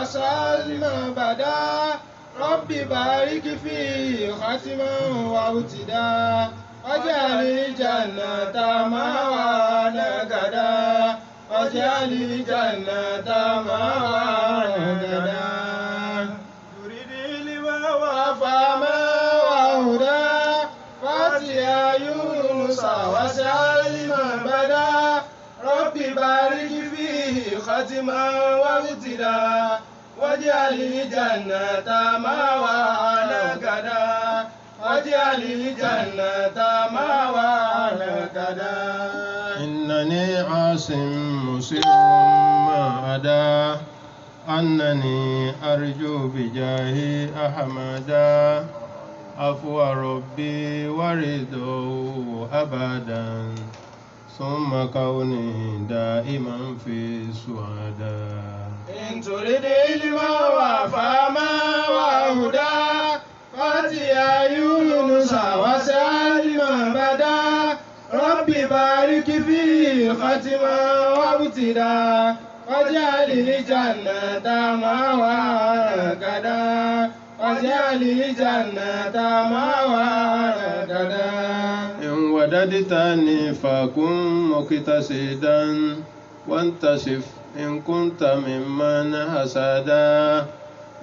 وسلم بدا رب بارك فيه ختما وابتدا واجعل الجنة مأوانا غدا واجعل الجنة مأوانا غدا تريد لما فما وهدى فاتيا يونس وسلم بدا رب بارك فيه ختما وابتدا واجعل الجنة مأوانا غدا واجعل الجنة مأوانا غدا إنني عاص مسر ما أدا أنني أرجو بجاه أحمدا عفو ربي ورضاه أبدا ثم كوني دائما في سعداء إن تريد علما وفهما وهدى فاتيا يونس وسلم بدا رب بارك فيه ختما وابتدا واجعل الجنة مأوانا غدا واجعل الجنة مأوانا غدا إن وددتني فكن مقتصدا وانتصف إن كنت ممن حسدا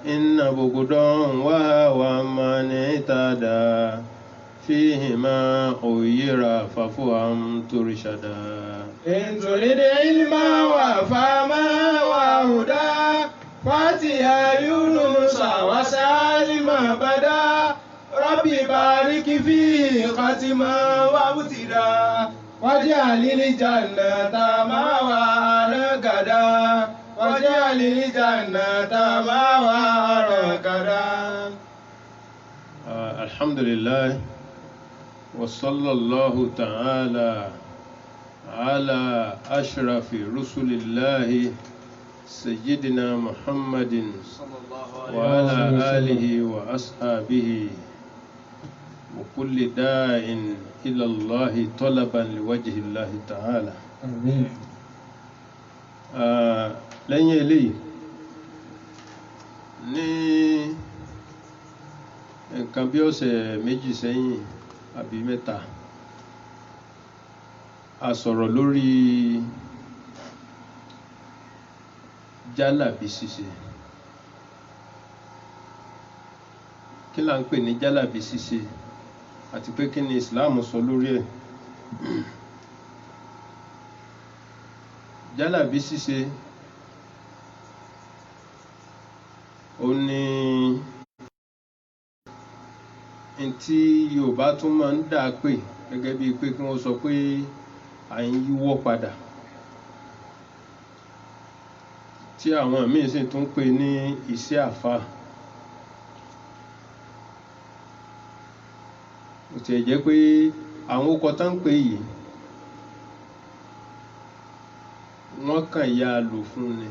إن بغضا وهوى من اهتدى فيهما خير فافهم ترشدا إن تريد علما وفهما وهدى فاتيا يونس وسلم بدا رب بارك فيه ختما وابتدا واجعل الجنة مأوانا غدا واجعل الجنة مأوانا غدا الحمد لله وصلى الله تعالى على أشرف رسل الله سيدنا محمد وعلى آله وأصحابه وكل داع إلى الله طلبا لوجه الله تعالى آمين. lẹ́yìn eléyìí ní nǹkan bí ọ̀sẹ̀ méjì sẹ́yìn àbí mẹ́ta a sọ̀rọ̀ lórí jálàbí ṣíṣe. Kí là ń pè ní jálàbí ṣíṣe àti pé kí ni Islam sọ lórí ẹ̀. Jálàbí ṣíṣe ó ní tí Yorùbá tún máa ń dà pé gẹ́gẹ́ bíi pé kí wọ́n sọ pé à ń yíwọ́ padà, tí àwọn míì sì tún pè ní iṣẹ́ àfáà. Ó tiẹ̀ jẹ́ pé àwọn orúkọ tán ń pè yìí wọ́n kàn ya lò fún ni,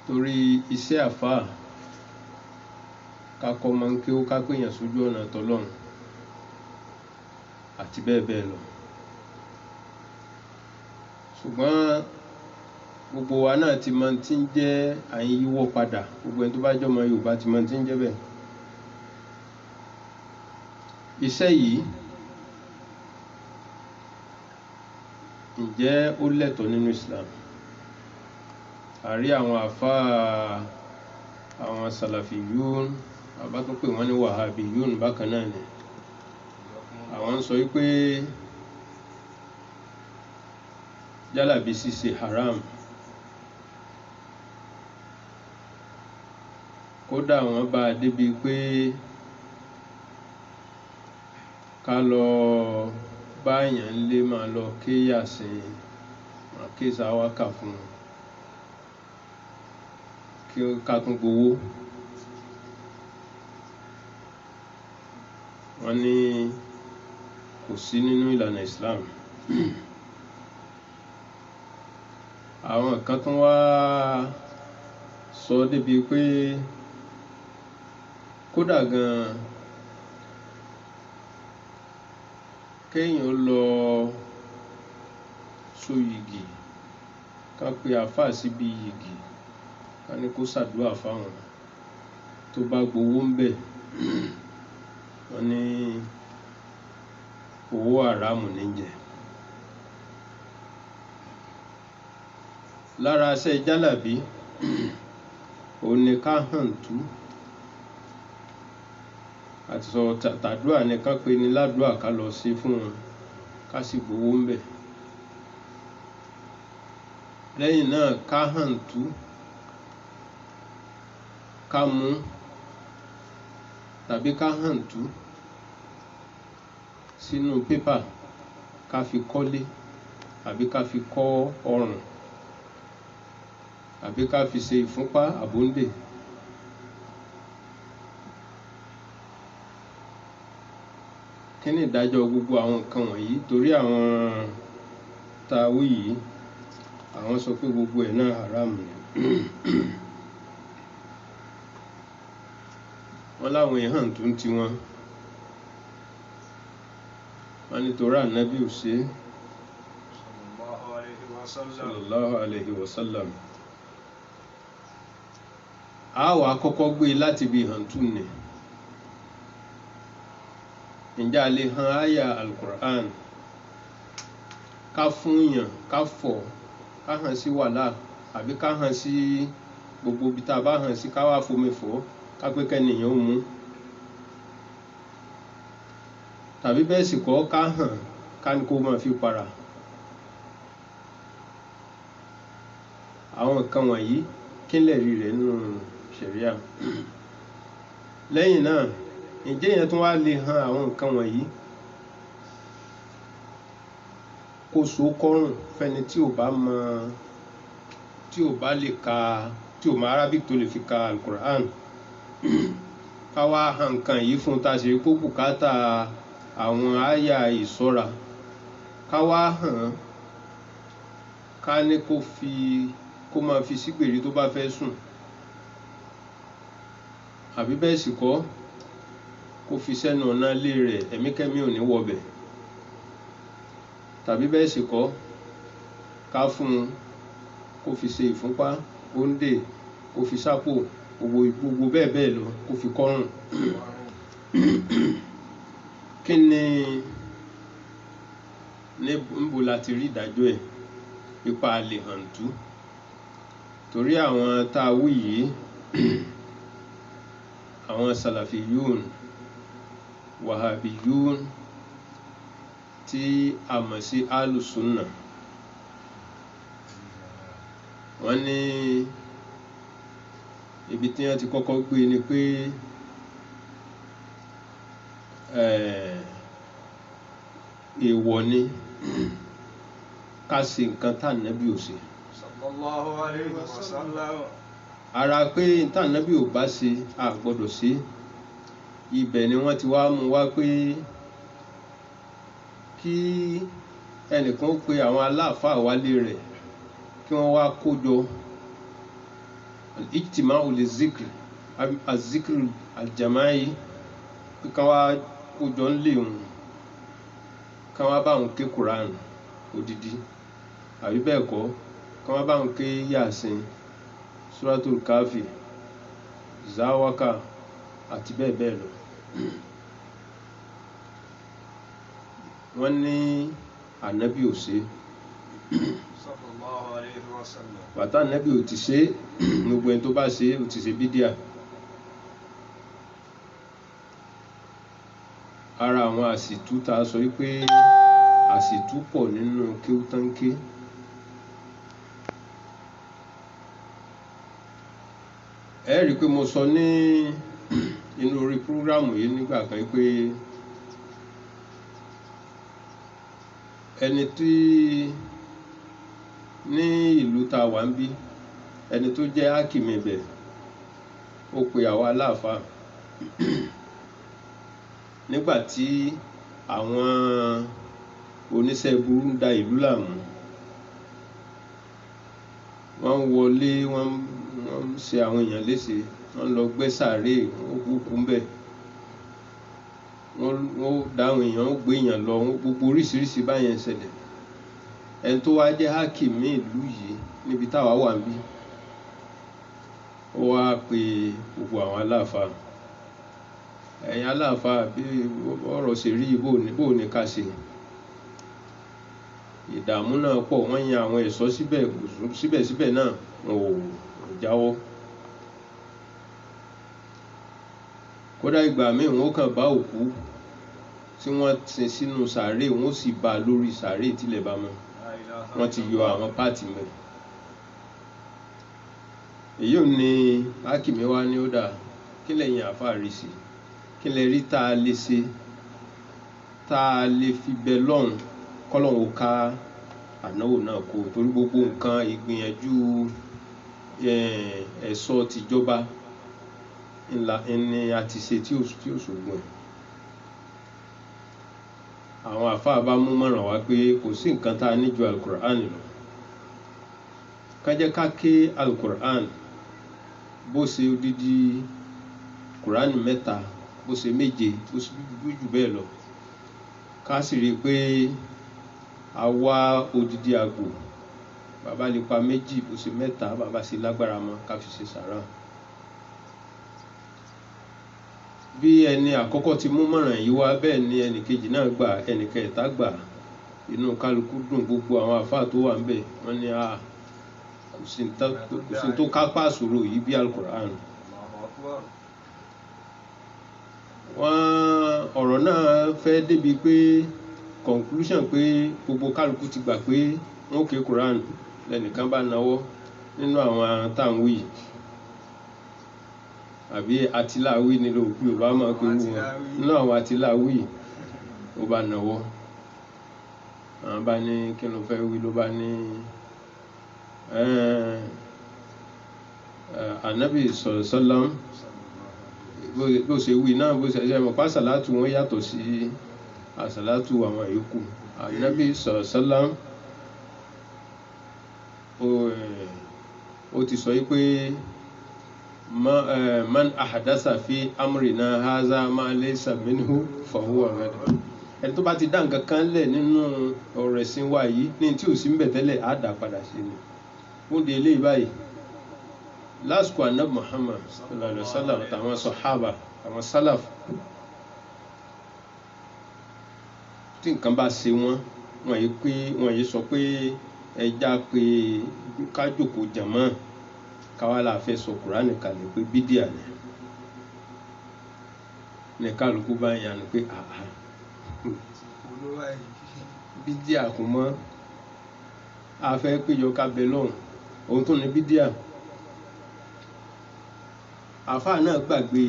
torí iṣẹ́ àfáà kakọ́ máa ń kéwú ká pèèyàn sójú ọ̀nà tọlọ́run àti bẹ́ẹ̀ bẹ́ẹ̀ lọ. Ṣùgbọ́n gbogbo wa náà ti mọ tí ń jẹ́ à ń yíwọ́ padà, gbogbo ẹni tó bá jọmọ Yorùbá ti mọ tí ń jẹ́ bẹ́ẹ̀. Iṣẹ́ yìí ǹjẹ́ ó lẹ́tọ̀ọ́ nínú Islam? A rí àwọn àfáà àwọn Salafiyun, àbá tún pè wọ́n ní Wahabiyun bákan náà ni. Àwọn ń sọ wípé jálàbí ṣíṣe haram. Kódà wọ́n bá a débi pé ká lọ báyàn ńlé máa lọ ké yàsín, máa ké sáwákà fún wọn, kí ká tún gbowó. Wọ́n ní kò sí nínú ìlànà Islam. Àwọn kan tún wá sọ débi pé kódà gan kéèyàn lọ so yìgì ká pe àfáà síbi yìgì ká ní kó ṣàdúrà fáwọn tó bá gbowó ń bẹ̀ wọ́n ní owó àrámù ní jẹ. Lára iṣẹ́ jálàbí òun ni ká hàn tú àti sọ tàdúrà ní ká pe ní ládùúà ká lọ sí fún wọn ká sì gbowó ń bẹ̀. Lẹ́yìn náà ká hàn tú ká mú tàbí ká hàn tú sínú pépà ká fi kọ́lé àbí ká fi kọ́ ọrùn àbí ká fi ṣe ìfúnpá àbóǹdè. Kí ni ìdájọ́ gbogbo àwọn nǹkan wọ̀nyí? Torí àwọn tàwí yìí àwọn sọ pé gbogbo ẹ̀ náà haram ni. Wọ́n láwọn èèyàn tó ń ti wọn wọ́n ní torí ànábì ò ṣe sallallahu alaihi wasallam. A wà kọ́kọ́ gbé láti bí hàn tún ni. Ǹjẹ́ a lè hàn àyà al-Qur'an ká fún yàn ká fọ̀ ká hàn sí wàhálà àbí ká hàn sí gbogbo ibi tá a bá hàn sí ká wá fomi fọ̀ ká pé kẹ́nìyàn ó mú? Tàbí bẹ́ẹ̀ sì kọ́ ká hàn ká ní kó máa fi para? Àwọn nǹkan wọ̀nyí kí lè rí rẹ̀ nínú ṣẹ̀ríà? Lẹ́yìn náà ǹjẹ́ èèyàn tún wá lè hàn àwọn nǹkan wọ̀nyí kó so kọ́rùn fẹ́ni tí ò bá mọ tí ò bá lè ka tí ò mọ Arabic tó lè fi ka al-Qur'an ká wá hàn nǹkan yìí fún ta sì rí pé bùkátà àwọn àyà ìṣọ́ra ká wá hàn ká ní kó máa fi sígbèrí tó bá fẹ́ sùn àbí bẹ́ẹ̀ sì kọ́ kó fi sẹ́nu ọ̀nà ilé rẹ̀ ẹ̀míkẹ́mí ò ní wọbẹ̀. Tàbí bẹ́ẹ̀ sì kọ́ ká fún un kó fi ṣe ìfúnpá òǹdè kó fi sápò gbogbo bẹ́ẹ̀ bẹ́ẹ̀ lọ kó fi kọ́rùn. Kí ni níbo láti rí ìdájọ́ ẹ̀? Ipa lè hàn tú. Torí àwọn tá a wí yìí àwọn salafiyun wahabiyun tí a mọ̀ sí alùsùnà wọ́n ní ibi tí wọ́n ti kọ́kọ́ gbé ni pé èèwọ̀ ni ká ṣe nǹkan tá Ànábì ò ṣe sallallahu alaihi wasallam. Ara pé tá Ànábì ò bá ṣe a gbọ́dọ̀ ṣe. Ibẹ̀ ni wọ́n ti wá mú wá pé kí ẹnìkan ó pe àwọn aláàfáà wálé rẹ̀ kí wọ́n wá kójọ al-ijtima'u li-zikr az-zikr al-jama'i pé ká wá kójọ ń lè hùn ká wá bá wọn ké Quran odidi àbí bẹ́ẹ̀ kọ́ ká wá bá wọn ké Yasin, Suratul Kafi, Zawaka àti bẹ́ẹ̀ bẹ́ẹ̀ lọ. Wọ́n ní Ànábì ò ṣe sallallahu alaihi wasallam. bàtà Ànábì ò ti ṣe gbogbo ẹni tó bá ṣe ò ti ṣe bídíà. Ara àwọn àsìtú tá a sọ wípé àsìtú pọ̀ nínú kéwútánké. Ẹ rí i pé mo sọ ní inú orí prógrámù yìí nígbà kan pé ẹni tí ní ìlú tá a wà ń bí ẹni tó jẹ́ hákìmì ibẹ̀ ó pe àwa aláàfáà nígbà tí àwọn oníṣẹ́ burú ń da ìlú láàmú. Wọ́n wọlé wọ́n ṣe àwọn èèyàn léṣe wọ́n lọ gbẹ́ sàárè wọ́n kúkú ń bẹ̀ wọ́n dá àwọn èèyàn ó gbé èèyàn lọ gbogbo oríṣiríṣi báyẹn ṣẹlẹ̀. ẹni tó wá jẹ́ hákìmí ìlú yìí níbi táwa wà níbí ó wá pe gbogbo àwọn aláàfáà, ẹ̀yin aláàfáà bí ọ̀rọ̀ ṣe rí bó ní ká ṣe. Ìdààmú náà pọ̀, wọ́n yan àwọn ẹ̀ṣọ́ síbẹ̀síbẹ̀ náà wọn ò jáwọ́. Kódà ìgbà míì wọ́n kàn bá òkú tí wọ́n sin sínú sàárè, wọ́n sì bá lórí sàárè tílẹ̀ bá mọ́, wọ́n ti yọ àwọn páàtì mẹ́. Èyí ò ní hákìmí wá ní ó dà, kí lẹ̀yin àfáà rí sí, kí lẹ rí tá a lè ṣe, tá a lè fi bẹ lọ́hùn kọ́lọ́hùn ká ànáwó náà kó, torí gbogbo nǹkan ìgbìyànjú ẹ̀ṣọ́ tìjọba ni a ti ṣe tí ò ṣògbọ́n. Àwọn àfáà bá mú mọ̀ràn wá pé kò sí nǹkan tá a ní ju alukur'an lọ, ká jẹ́ ká ké alukur'an bó ṣe odidi kur'an 3, bó ṣe 7, bó ṣe jù bẹ́ẹ̀ lọ, ká sì rí i pé a wá odidi àgbò, bàbá lè pa 2, bó ṣe 3, bàbá sì lágbára mọ́ ká fi ṣe sàrà. Bí ẹni àkọ́kọ́ ti mú mọ̀ràn yìí wá, bẹ́ẹ̀ ni ẹnì kejì náà gbà, ẹnì kẹta gbà. Inú kálukú dùn, gbogbo àwọn àfáà tó wà ńbẹ̀ wọ́n ní kò sí tó kápá àṣòro yìí bí alukur'an. Ọ̀rọ̀ náà fẹ́ débi pé conclusion pé gbogbo kálukú ti gbà pé wọ́n ké Quran, lẹ́nìkan bá nawọ́ nínú àwọn táwọn wí àbí àtìláwí nílò òkú Yorùbá máa pé wọn nínú àwọn àtìláwí ó bá nawọ́, àwọn bá ní kí ló fẹ́ wí, ló bá ní Ànábì sallam bó ṣe wí náà, bó ṣe mọ̀ pá sàlátù wọn yàtọ̀ sí àsàlátù àwọn yòókù. Ànábì sallam ó ti sọ pé man ahadasa fi amrina haza ma laysa minhu fahuwa rad. Ẹni tó bá ti dá nǹkan kan lẹ̀ nínú ọ̀rọ̀ ẹ̀sìn wa yìí ní tí ò sí ń bẹ̀ tẹ́lẹ̀ á dà padà sí ni. Fún di eléyìí báyìí lásìkò Ànábì Muhammad sallallahu alaihi wasallam àtàwọn sàhábà àwọn sálàf, tí nǹkan bá ṣe wọ́n yìí sọ pé ẹja pé ká jókòó jàmá káwá la fẹ́ sọ Kùránì kalẹ̀ pé bídíà ní kálukú bá yàn pé bídíà kò mọ́, a fẹ́ péjọ ká bẹ lọ́hùn, ohun tó ní bídíà. Àfáà náà gbàgbé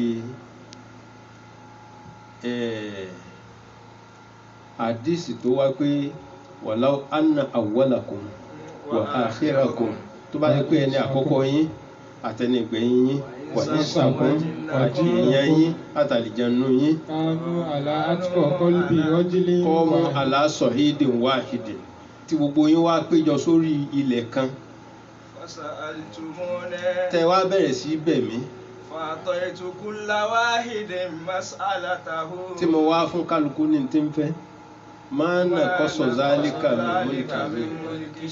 àdísì tó wá pé walau anna awwalakum wa akhirakum, tó bá jẹ́ pé ẹni àkọ́kọ́ yín àtẹni ìgbẹ̀yìn yín wà insakum àti èèyàn yín àtàlìjànú yín qamu ala sahidin wahidin, tí gbogbo yín wá péjọ sórí ilẹ̀ kan, tẹ́ wá bẹ̀rẹ̀ sí bẹ̀ mí, tí mo wá fún kálukú ní tí ń fẹ́, máa nà kọ́sọ̀ zálíkà ní múlìkì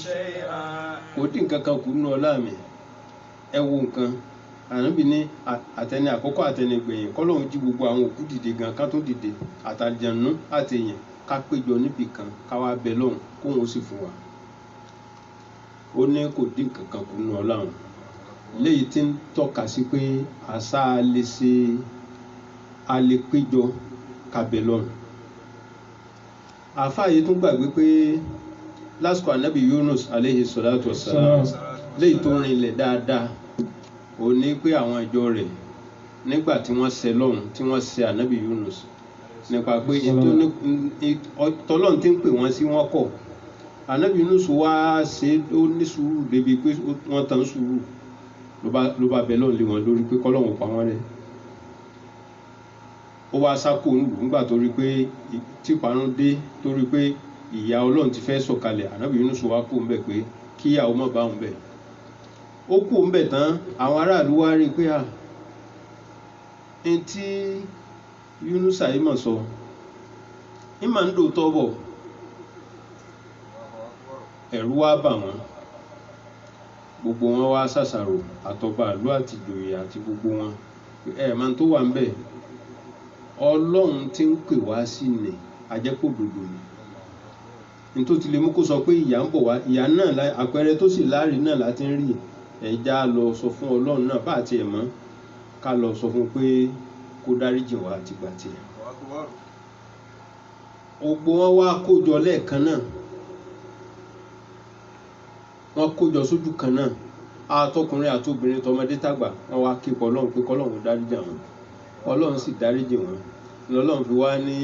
kò dín kankan kù nínú ọlá mi. Ẹ wo nǹkan, Ànábì ní àtẹni àkọ́kọ́ àtẹni ìgbẹ̀yìn kọ́lọ́hún jí gbogbo àwọn òkú dìde gan ká tó dìde, àtàlìjànú àtẹ̀yìn ká péjọ níbì kan ká wá bẹ lọ́hùn kóhun ó sì fún wa. Ó ní kò dín kankan kù nínú ọlá wọn, léyìí tí ń tọ́ka sí pé àṣà a lè péjọ ká bẹ lọ́hùn. Àfáà yìí tún gbàgbé pé lásìkò Ànábì Yunus alayhi salatu wassalam, léyìí tó rinlẹ̀ dáadáa ó ní pé àwọn ìjọ rẹ̀ nígbà tí wọ́n ṣẹ̀ lọ́hùn, tí wọ́n ṣẹ̀ Ànábì Yunus nípa pé tọ́lọ́hun tí ń pè wọ́n sí wọ́n kọ̀. Ànábì Yunus wá ṣe ó ní sùúrù débi pé wọ́n tán sùúrù, ló bá bẹ lọ́hùn lé wọn lórí pé kọ́lọ́hun pa wọ́n rẹ́. Ó wá sákò nílùú nígbà tó rí pé tí ìparun dé, tó rí pé ìyà Ọlọ́run ti fẹ́ sọ̀kalẹ̀. Ànábì Yunus wá kó ń bẹ̀ pé kí ìyàwó má bá òun bẹ̀. Ó kó ń bẹ̀ tán, àwọn aráàlú wá rí pé ẹni tí Yunus yìí mọ̀ sọ ìmọ̀ ń dò tọ́bọ̀, ẹ̀rù wá bà wọ́n, gbogbo wọn wá ṣàṣàrò, àtọba ìlú àti ìjòyè àti gbogbo wọn, máa tó wà ń bẹ̀, Ọlọ́run tí ń pè wá sí ni ajẹ́pọ̀ dòdò ni. Ní tó ti lè mú kó sọ pé ìyà ń bọ̀ wá, ìyà náà àpẹẹrẹ tó sì láàrí náà láti ń rí, ẹja lọ sọ fún Ọlọ́run náà bá àti ẹ̀mọ́, ká lọ sọ fún pé kó dáríjì wá àti gbà tiẹ̀. Gbogbo wọn wá kójọ lẹ́ẹ̀kan náà, wọ́n kójọ sójú kan náà, àtọkùnrin àtobìnrin tọmọdé tàgbà, wọ́n wá ké pọ̀ Ọlọ́run pé k'Ọlọ́run dáríjì wọn. Ọlọ́run sì dáríjì wọn. Ọlọ́run fi wá ní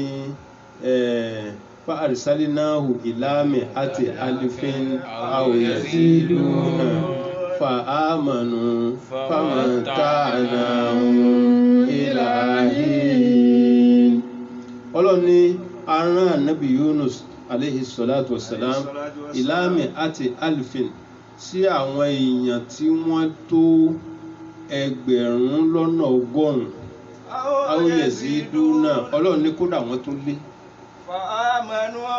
fa arsalnahu ila mi'ati alfin aw yaziduna fa amanu faman kana ilahin. Ọlọ́run ní arán ànábì Yunus alayhi salatu wassalam ila mi'ati alfin sí àwọn èèyàn tí wọ́n tó 1,100,000 yaziduna. Ọlọ́run ní kódà wọ́n tún lé.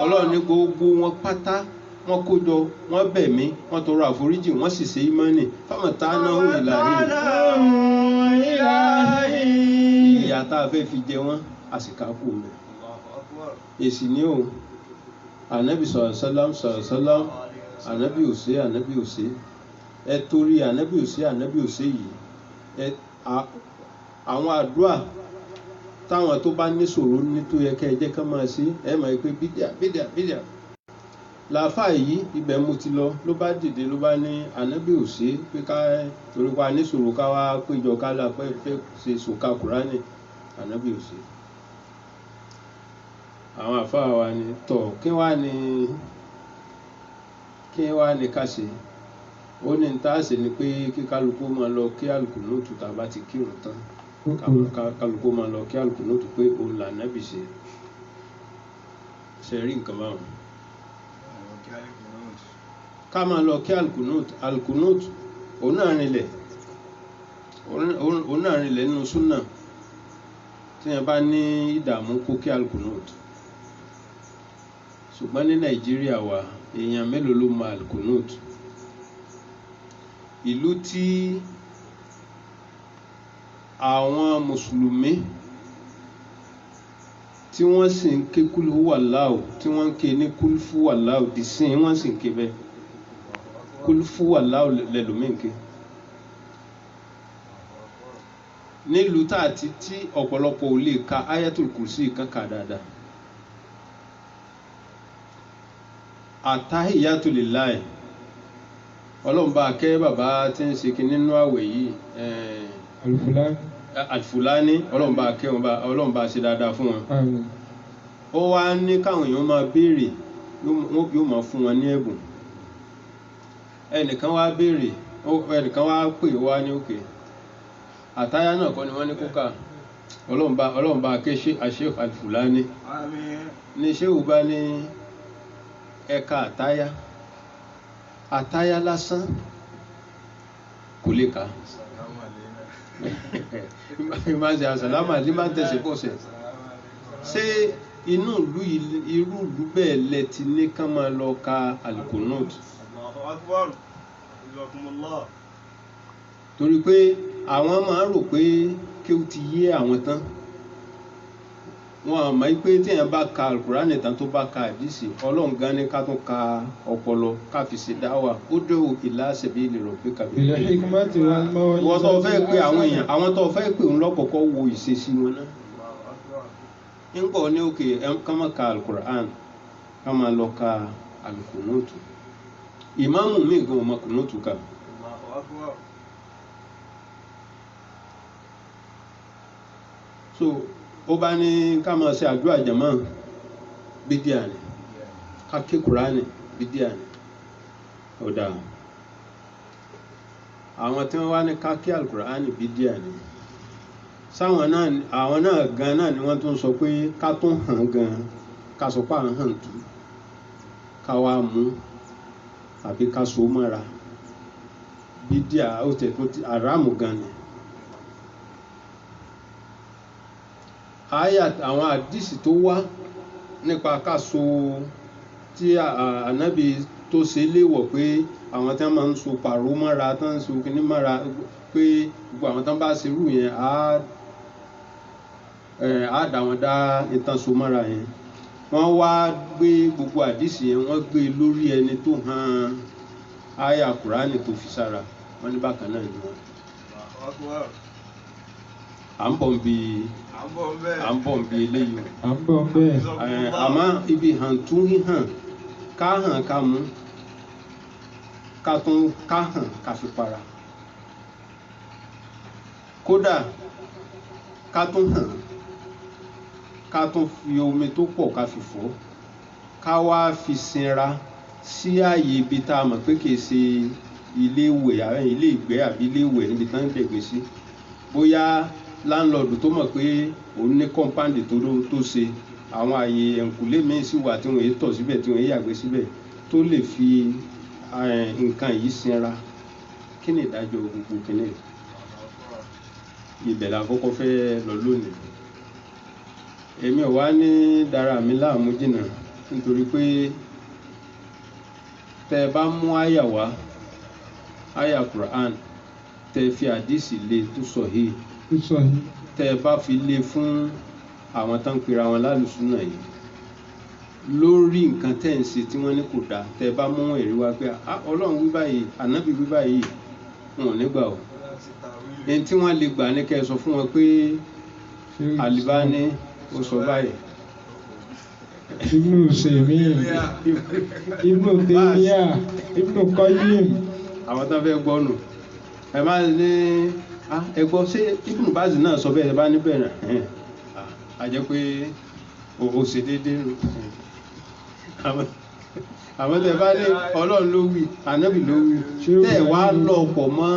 Ọlọ́run ní gbogbo wọn pátá wọ́n kójọ, wọ́n bẹ̀mí, wọ́n tọrọ àforíjì, wọ́n sì ṣe ìmánì. famatanahu ilahin. Ìyà tá a fẹ́ fi jẹ wọ́n a sì ká kú mẹ́. Èsì ni o, ànábì sallallahu alaihi wasallam, ànábì ò ṣe, ànábì ò ṣe. Ẹ torí ànábì ò ṣe, ànábì ò ṣe yìí, àwọn àdúrà táwọn tó bá níṣòro ní tó yẹ kẹ́ ẹ jẹ́ ká máa ṣe, ẹ máa pé bídíà. Làáfà yìí ibẹ̀ mo ti lọ, ló bá dìde ló bá ní ànábì ò ṣe pé ká torí pa níṣòro ká wá péjọ ká là fẹ́ ṣe sòkà Kùránì, ànábì ò ṣe. Àwọn àfáà wa ni tọ̀ kí wá ní ká ṣe. Ó ní tá ṣe ni pé kí kálukú máa lọ kí àlùkùnútù tá bá ti kírun tán, kálukú máa lọ kí àlùkùnútù pé òun là nábì ṣe. Ṣe rí nǹkan báwọn. Ká máa lọ kí àlùkùnútù òun náà rinlẹ̀ nínú súnà. Tí ẹ bá ní ìdààmú kó kí àlùkùnútù. Ṣùgbọ́n ní Nàìjíríà wa èèyàn mélòó ló mọ àlùkùnútù? Ìlú tí àwọn mùsùlùmí tí wọ́n sì ń ké kúlù wàláù, tí wọ́n ń ké ní kúlùfù wàláù dì sí wọ́n sì ń ké bẹ́ẹ̀. Kúlùfù wàláù lẹ́lòmíǹké. Nílùú tí ọ̀pọ̀lọpọ̀ ò lè ka ayatul kursi kankan dáadáa. Àtàhíyátù lillahi. Ọlọ́run bá kẹ́ bàbá tí ń ṣe kí nínú àwẹ̀ yìí, Al-Fulani, Ọlọ́run bá kẹ́ wọn, Ọlọ́run bá ṣe dáadáa fún wọn. Ó wá ní káwọn èèyàn máa béèrè, yóò máa fún wọn ní ẹ̀bùn. Ẹnìkan wá béèrè, ẹnìkan wá pè wá ní òkè. Àtáyá náà kọ́ ni wọ́n ní kókà. Ọlọ́run bá kẹ́ Sheikh Al-Fulani. Ní Sheikh bá ní ẹ̀ka àtáyá lásán kò lè ká. Máa ṣe àsàlámà ní máa tẹ̀sẹ̀ pọ̀sẹ̀. Ṣé inú irú ìlú bẹ́ẹ̀ lẹ ti ní ká máa lọ ka àlùkùnútù? Torí pé àwọn máa rò pé kí ó ti yé àwọn tán. Wọ́n mọ̀ pé tí èèyàn bá ka Al-Qur'ani tán tó bá ka àdísì, Ọlọ́run gan ní ká tún ka ọpọlọ ká fi ṣe dáwà. Ud'u ila sabili rabbika bil hikmati wal maw'izati. Wọ́n tó fẹ́ pé àwọn èèyàn, àwọn tó fẹ́ pé òun lọ́kọ̀ọ́kọ́ wo ìṣesí wọn náà. Nígbà ní òkè ká máa ka Al-Qur'an, ká máa lọ ka àlùkùnútù. Ìmáàmù mi gan ò mọ kùnútù ká. So ó bá ní ká máa ṣe àdúrà jàmá bídíà ni, ká ké Kùránì bídíà ni. Ó dáa. Àwọn tí wọ́n wá ní ká ké Al-Qur'ani bídíà ni. Sáwọn náà, àwọn náà gan náà ni wọ́n tún sọ pé ká tún hàn gan, ká sọ pé à ń hàn tú, ká wá mú àbí ká so mọ́ra. Bídíà ó tẹ̀ tó àrámù gan ni. Àwọn àdísì tó wá nípa káso tí ànábì tó ṣe léwọ̀ pé àwọn tí wọ́n máa ń so pàrọ̀ mọ́ra tí wọ́n ń so kíní mọ́ra pé gbogbo àwọn tí wọ́n bá ṣe irú yẹn á dá wọn dá ìtàn so mọ́ra yẹn wọ́n wá gbé gbogbo àdìsí yẹn wọ́n gbé lórí ẹni tó hàn áyà kùránì tó fi sára wọ́n ní bákan náà ni wọ́n. à ń bọ̀ ń bi eléyìí àmọ́ ibi hàn tún hàn ká hàn ká mú ká tún ká hàn ká fi para kódà ká tún hàn ká tún fi omi tó pọ̀ ká fi fọ̀ ká wá fi sinra sí ààyè ibi tá a mọ̀ pé kìí ṣe ilé ìgbẹ́ àbí ilé ìwẹ̀ níbi tá ń dẹ̀gbẹ́ sí bóyá láńlọ́ọ̀dù tó mọ̀ pé òun ní kọ́ńpáǹdì tó ṣe àwọn ààyè ẹ̀ǹkùlé míì sì wà tí wọ́n yé tọ̀ síbẹ̀ tí wọ́n yé yàgbẹ́ síbẹ̀ tó lè fi nǹkan yìí sinra kí ni ìdájọ́ gbogbo kìíní ibẹ̀ la kọ́kọ́ fẹ́ lọ lónìí èmi ò wá ní dára mi láàmú jìnnà nítorí pé tẹ́ ẹ bá mú àyà wá àyà Quran tẹ́ ẹ fi àdìsí lé tó sahih tẹ́ ẹ bá fi lé fún àwọn tó ń pera wọn lálùsùnà yìí lórí nǹkan tẹ́ ń ṣe tí wọ́n ní kò dáa tẹ́ ẹ bá mú ẹ̀rí wá pé Ọlọ́run wí báyìí ànábì wí báyìí wọn ò ní gbà o ẹni tí wọ́n lè gbà ní kẹ́ ẹ sọ fún wọn pé Albani ó sọ báyìí Ibnu Usaymin Ibnu Taymiyyah Ibnu Qayyim àwọn tó fẹ́ gbọ́ nù ẹ má ní ẹ gbọ́ ṣé Ibnu Baz náà sọ bẹ́ẹ̀ ẹ bá níbẹ̀ náà a jẹ́ pé o ṣe déédéé nù àwọn tẹ bá ní Ọlọ́run ló wí ànábì ló wí tẹ́ ẹ wá lọ pọ̀ mọ́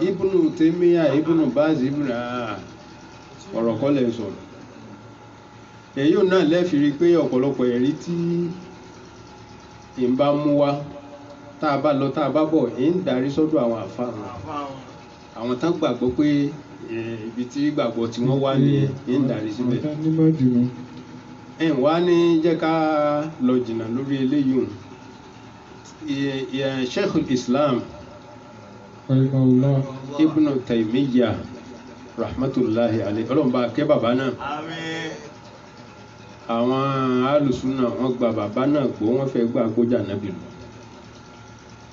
Ibnu Taymiyyah Ibnu Baz ọ̀rọ̀ kọ́ lẹ́ sọ̀rọ̀ èyí ò náà lẹ́fìrí pé ọ̀pọ̀lọpọ̀ ẹ̀rí tí ìbá mú wá tá a bá lọ tá a bá bọ̀ ń darí sọ́dọ̀ àwọn àfáà àwọn tán gbàgbọ́ pé ibi tí gbàgbọ́ tí wọ́n wá ní ń darí síbẹ̀ ẹ̀ wá ní jẹ́ ká lọ jìnnà lórí eléyìí Sheikhul Islam Ibn Taymiyyah rahmatullahi alayhi ọlọ́mọba kẹ́ bàbá náà àwọn alùsùnà wọ́n gba bàbá náà gbọ́ wọ́n fẹ́ gbà gbójà nábì lọ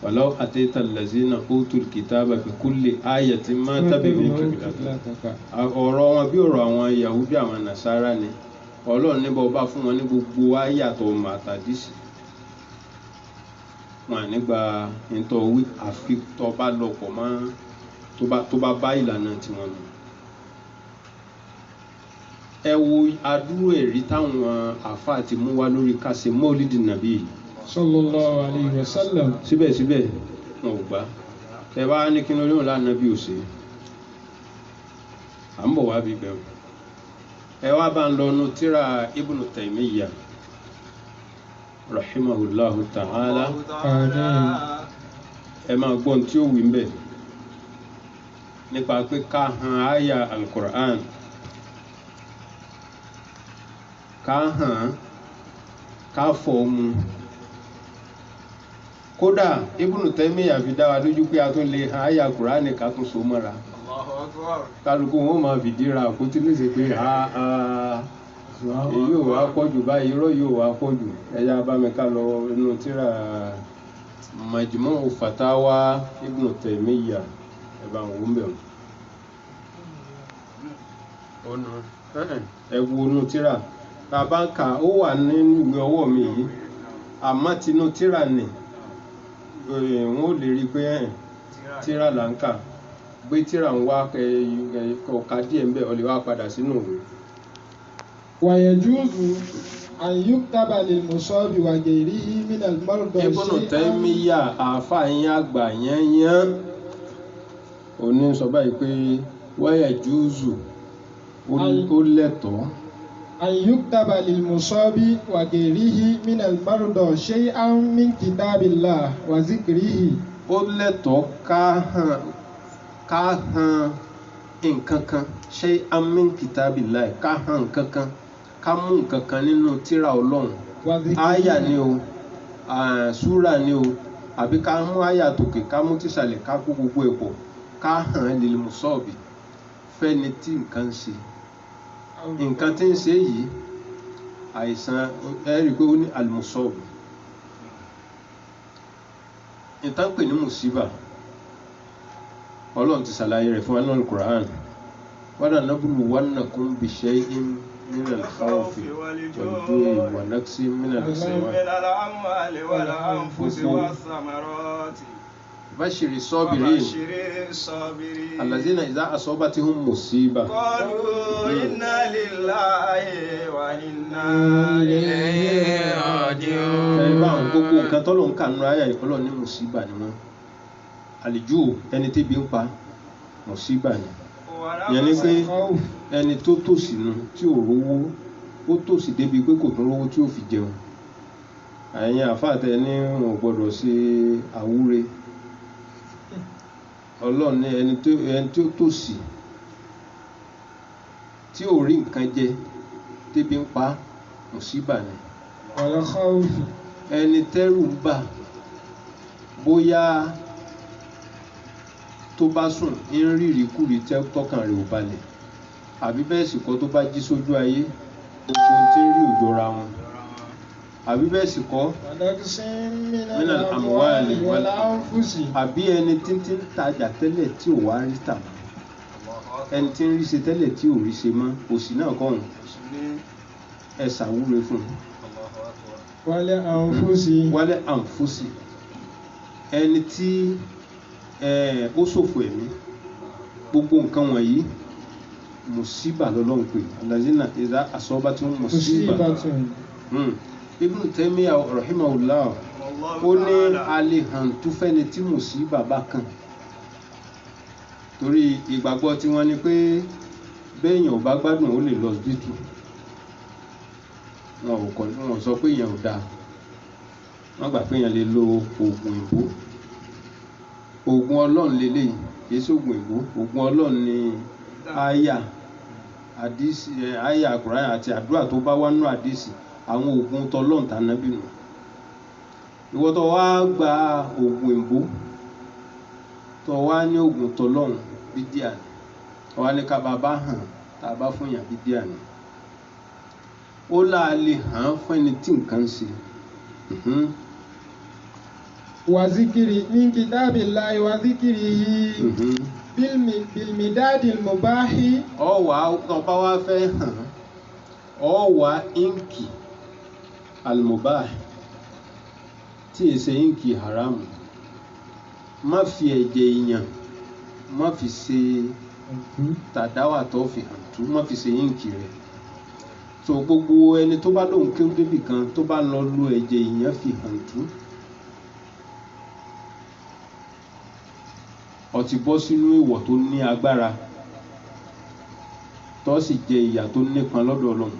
walaw atayta allazina utul kitaba bi kulli ayatin ma tabi'u qiblata ọ̀rọ̀ wọn bí ọ̀rọ̀ àwọn Yahudi àwọn Nasara ni Ọlọ́run ní bọ́ bá fún wọn ní gbogbo ayàtọ̀ màtàdísì wọn nígbà ìtọ̀wí àfi tó bá lọ́pọ̀ mọ́ tó bá bá ìlànà tiwọn mu ẹ wo adúrú ẹ̀rí táwọn àfáà ti mú wá lórí kásẹ̀ mọ́lídì nàbí sallallahu alayhi wa sallam síbẹ̀síbẹ̀ wọn ò gbà ẹ bá ní kí lórí òun lánàá bí ò sí à ń bọ̀ wá bí bẹ̀rù ẹ wá bá ń lọ nu tíra Ibn Taymiyyah rahimahullahu ta'ala ẹ máa gbọ́n tí ó wí ń bẹ̀ nípa pé ká han àyà al-Qur'an ká hàn ká fọ̀ mu kódà Ibn Taymiyyah fi dá wa lójú pé a tún lè hàn àyà Kùránì ká tún so mọ́ra kálukú wọn máa fìdíra àkótí léṣe pé èyí ò wá pọ̀jù báyìí irọ́ yóò wá pọ̀jù ẹ̀yà abámẹ́ká lọ inú tíra Majmu' Fatawa Ibn Taymiyyah ẹ̀bà òun bẹ̀rù ẹ̀wù inú tíra bàbá ń kà ó wà nínú ìwé ọwọ́ mi yìí àmọ́ tinú tíra nì wọ́n ò lè rí pé tíra là ń kà gbé tíra ń wá ọ̀ka díẹ̀ ń bẹ̀ ọ lè wá padà sínú òwe. wàyẹ̀júùzù àyùktàbà lil musabi wa ghayrihi min al-marda Ibn Taymiyyah àáfàá yín àgbà yányán òní sọ báyìí pé wàyẹ̀júùzù ó lẹ́tọ̀ọ́ àyùktàbà lil musabi wa ghayrihi min al-marda shay'an min kitabillah wa zikrihi. ó lẹ́tọ̀ọ́ ká hàn nǹkan kan shay'an min kitabillah ká hàn nǹkan kan ká mú nǹkan kan nínú tírà Ọlọ́run áyà ni o súrà ni o àbí ká mú àyà tòkè ká mú tìsàlẹ̀ ká kó gbogbo ẹ̀ pọ̀ ká hàn lil musọ́ọ̀bì fẹ́ni tí nǹkan ń ṣe nǹkan tí ń ṣe yìí àìsàn ẹ̀rí pé ó ní al-musọ́ọ̀bì ìtàn pè ní mùsíbà ọlọ́run ti ṣàlàyé rẹ̀ fún wa nínú Al-Qur'an wala nabluwannakum bishay'in من الخوف والجوع ونقص من الأموال والأنفس والثمرات بشر الصابرين الذين إذا أصابتهم مصيبة قالوا إنا لله وإنا إليه راجعون. ẹ̀rọ àwọn gbogbo nǹkan tó ló ń kà nínú àyà ìkọlọ́ ní mùsíbà ni wọ́n àlìjú ẹni tí bí ń pa mùsíbà ni ìyẹn ni pé ẹni tó tòṣì nu tí ò rówó ó tòṣì débi pé kò tún rówó tí ó fi jẹun àyẹn àfáàtẹ ní wọn ò gbọdọ̀ ṣe àwúre ọlọ́run ní ẹni tí ó tòṣì tí ò rí nǹkan jẹ débi ń pa mùsíbà ni ẹni tẹ́rù ń bà bóyá tó bá sùn ń rí ìrìkúrì tọ́kàn rẹ̀ ò balẹ̀ àbí bẹ́ẹ̀ sì kọ́ tó bá jí sójú ayé ohun tí ń rí òjòra wọn àbí bẹ́ẹ̀ sì kọ́ minal amwali wal anfusi àbí ẹni tí ń tajà tẹ́lẹ̀ tí ò wá rí tà mọ́ ẹni tí ń rí ṣe tẹ́lẹ̀ tí ò rí ṣe mọ́ òṣì náà kọ́hùn ẹ ṣàwúre fún un. wálé àǹfùsì ẹni tí ó ṣòfò ẹ̀mí gbogbo nǹkan wọ̀nyí mùsíbà lọ́lọ́run pé alazina ìdá àsọ́bá tí wọ́n mùsíbà Ibn Taymiyyah rahimahullah ó ní alihàn tó fẹ́ni tí mùsíbà bá kàn torí ìgbàgbọ́ tí wọ́n ní pé béèyàn ò bá gbádùn ó lè lọ síbítù wọn ò sọ pé èèyàn ò dáa wọ́n gbà pé èèyàn lè lo oògùn ìbò oògùn ọlọ́run lélẹ́yìí kìí ṣoògùn ìbò oògùn ọlọ́run ni àyà Kùránì àti àdúrà tó bá wà nínú àdísì àwọn oògùn tọlọ́run tànábì nù ìwọ tó wá gba oògùn ìbò tó wá ní oògùn tọlọ́run bídíà ni tó wá ní ká bàbá hàn tá a bá fún yàn bídíà ni ó láàlè hàn fún ẹni tí nǹkan ń ṣe. وذكر من كتاب الله وذكره بالمداد المباح ọba wa fẹ́ hàn ọwà ínkì almubah tí è ṣe ínkì haramu má fi ẹ̀jẹ̀ èèyàn má fi ṣe tàdáwà tó fi hàn tú má fi ṣe ínkì rẹ̀ so gbogbo ẹni tó bá lóun kéwú débì kan tó bá lọ lo ẹ̀jẹ̀ èèyàn fi hàn tú ó ti bọ́ sínú ìwọ̀ tó ní agbára tó sì jẹ ìyà tó nípọn lọ́dọ̀ Ọlọ́run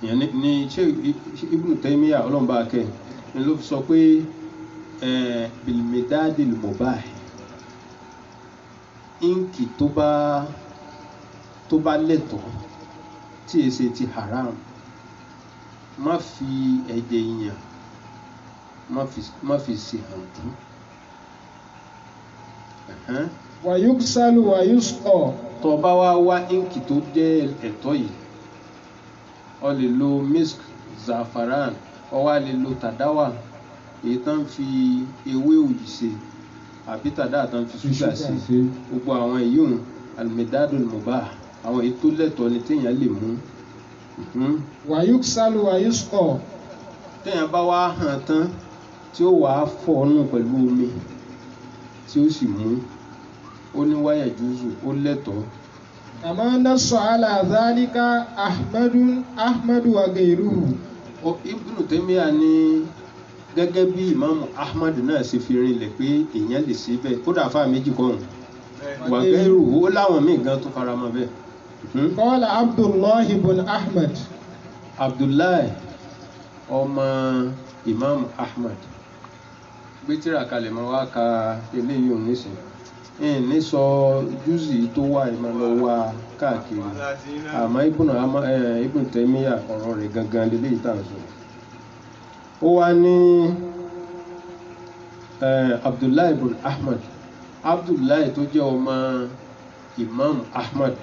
ìyẹn ní ṣé Ibn Taymiyyah Ọlọ́run bá kẹ́ ni ló fi sọ pé bilmidadil mubah ínkì tó bá lẹ́tọ̀ọ́ tí è ṣe ti haram má fi ẹ̀jẹ̀ èèyàn má fi ṣe hàn tú. wàyúkṣálù wàyúṣọ̀. tó bá wá ínkì tó jẹ́ ẹ̀tọ́ yìí o lè lo misk zafaran o wá lè lo tàdáwà èyí tán fi ewé òyì ṣe àbí tàdáwà tán fi ṣúgà sí gbogbo àwọn èyí hùn almidadul mubah àwọn èyí tó lẹ́tọ̀ọ́ ni téèyàn lè mú. wàyúkṣálù wàyúṣọ̀. téèyàn bá wá hàn tán tí ó wàá fọ̀ ọ́nù pẹ̀lú omi tí ó sì mú ó ní wáyà jùzù ó lẹ́tọ̀ọ́. àmọ́ nassa ala dhalika ahmadu wa gairuhu. Ibn Taymiyyah ní gẹ́gẹ́ bí ìmáàmù Ahmad náà ṣe fi rinlẹ̀ pé èèyàn lè ṣe bẹ́ẹ̀ kódà fáà méjì kọ́hún wa gairuhu ó láwọn míì gan tó fara mọ́ bẹ́ẹ̀. qala Abdullahi ibn Ahmad. Abdullahi ọmọ Imam Ahmad gbé tírà kalẹ̀ mọ́ wá ka eléyìí òun nísìn ní sọ júùsì tó wà ìmọ̀ lọ wá káàkiri àmọ́ Ibn Taymiyyah ọ̀rọ̀ rẹ̀ gangan lélẹ́ ìtànsọ ó wá ní Abdullahi ibn Ahmad Abdullahi tó jẹ́ ọmọ Imam Ahmad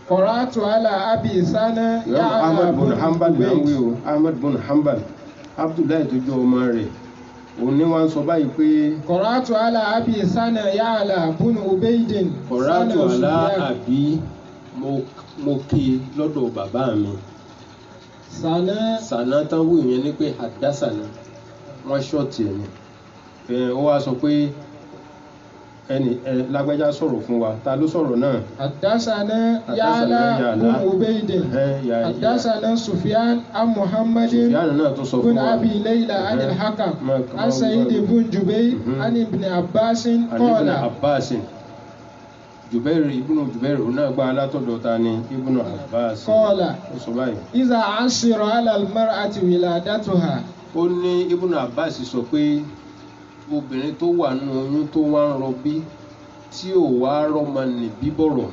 Qara'tu ala Abi Sana Ahmad bin Hanbal náwí o Ahmad bin Hanbal Abdullahi tó jẹ́ ọmọ rẹ̀ òun ní wọ́n sọ báyìí pé Qara'tu ala Abi Sana Ya'la bin Ubaydin Qara'tu ala Abi mo kí lọ́dọ̀ bàbá mi Sana tán wù yẹn ní pé hadasana wọ́n ṣọ́ọ̀tì ẹni ó wá sọ pé ẹni lágbájá sọ̀rọ̀ fún wa ta ló sọ̀rọ̀ náà hadasana Ya'la bin Ubaydin hadasana Sufyan an Muhammadin bin Abi Layla an al-Hakam an Sa'id bin Jubayr an Ibn Abbas qala ibnu Jubair náà gba alátọ̀dọ̀ ta ni ibnu Abbas qala ó sọ báyìí iza ashira ala al-mar'ati wiladatuha ó ní ibnu Abbas sọ pé obìnrin tó wà nínú oyún tó wá ń rọbí tí ò wá rọ́mọ ní bíbọ̀rọ̀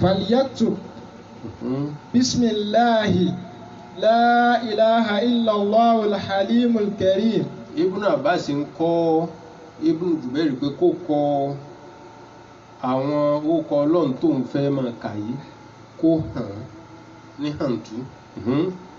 falyaktub bismillahi la ilaha illallah al-halim al-karim ibnu Abbas ń kọ́ ibnu Jubair pé kó kọ àwọn orúkọ Ọlọ́run tó ń fẹ́ máa kà yìí kó hàn ní hàntú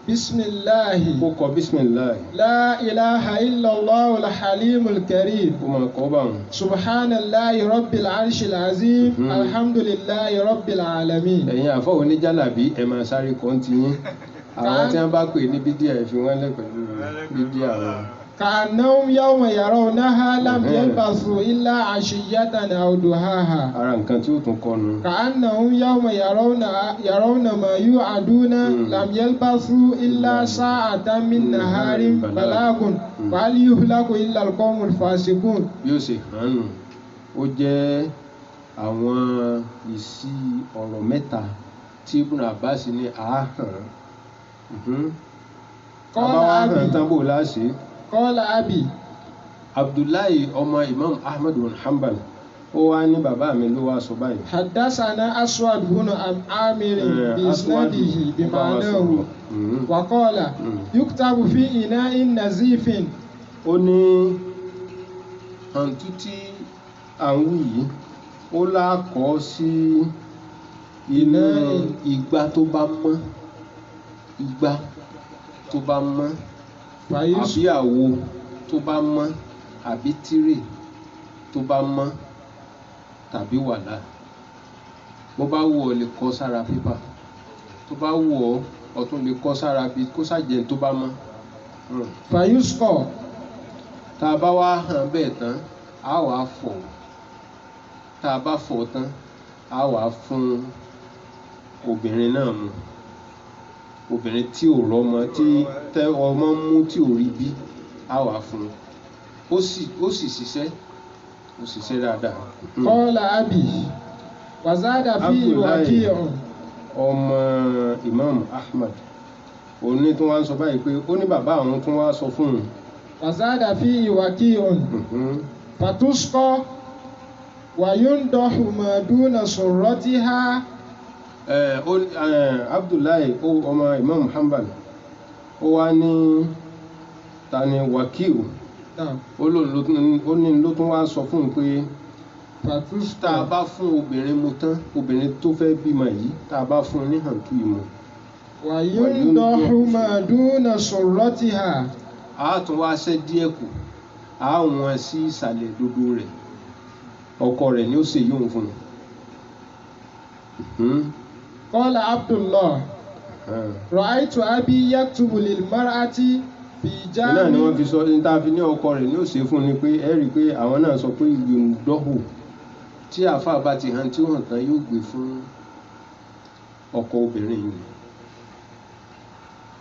bismillahi kó kọ bismillahi la ilaha illallah al-halim al-karim kó máa kọ́ bá wọn subhanallahi rabbil arshil azim alhamdulillahi rabbil alamin. ẹ̀yin àfọ́ oníjàlábí ẹ̀ máa sáré kan ti yín àwọn tí wọ́n bá pè ní bídíà ẹ̀ fi wọ́n lẹ̀ pẹ̀lú bídíà wọn. كأنهم يوم يرونها لم يلبثوا إلا عشية أو ضحاها. ara nǹkan tí ó tún kọnu. كأنهم يوم يرون ما يوعدون لم يلبثوا إلا ساعة من نهار بلاغ فهل يهلك إلا القوم الفاسقون. yóò ṣe hànú ó jẹ́ àwọn ìsí ọ̀rọ̀ mẹ́ta tí Ibn Abbas ní àáhàn. àbáwá hàn tán bò láṣẹ. Qala Abi. Abdullahi ọmọ Imam Ahmad bin Hanbal ó wá ní bàbá mi ló wá sọ báyìí. Haddathana Aswad bin Amir bi isnadihi bi ma'nahu wa qala yuktabu fi ina'in nazifin. ó ní hàntú tí à ń wí yìí ó lákọ̀ọ́ sí inú igbá tó bá mọ́ àbí àwo tó bá mọ́ àbí tírè tó bá mọ́ tàbí wàlá bó bá wù ọ́ lè kọ sára pépà tó bá wù ọ́ tún lè kọ sára bí kó sàjẹ́ tó bá mọ́. fayusco. tá a bá wá hàn bẹ́ẹ̀ tán a wàá fọ̀ tá a bá fọ̀ tán a wàá fún obìnrin náà mu obìnrin tí ò rọ́mọ tí tẹ ọmọ mú tí ò rí bí á wà fún ó sì ṣiṣẹ́ dáadáa. Qala Abi wazada fi Waqi'un. ọmọ Imam Ahmad òun ní tí wọ́n sọ báyìí pé ó ní bàbá àwọn tí wọ́n sọ fún un. wazada fi Waqi'un. fatusqa wa yundahu ma duna surratiha. Abdullahi ọmọ Imam Hanbal ó wá ní tani Waqi'u ó ní ló tún wá sọ fún un pé tá a bá fún obìnrin mu tán obìnrin tó fẹ́ bímọ yìí tá a bá fún un ní hàntú ìmọ̀. wa yundahu ma duna surratiha. a tún wá ṣẹ́ díẹ̀ kù a wọ́n sí ìsàlẹ̀ dodo rẹ̀ ọkọ rẹ̀ ni ó ṣe yóò fún un. Qala Abdullah ra'aytu abi yaktubu lil mar'ati fi jami. náà ni wọ́n fi sọ ní tá a fi ní ọkọ rẹ̀ ní ó ṣe fún ni pé ẹ rí i pé àwọn náà sọ pé yòǹdọ́hù tí àáfàá bá ti hàn tí ó hàn tán yóò gbé fún ọkọ obìnrin yìí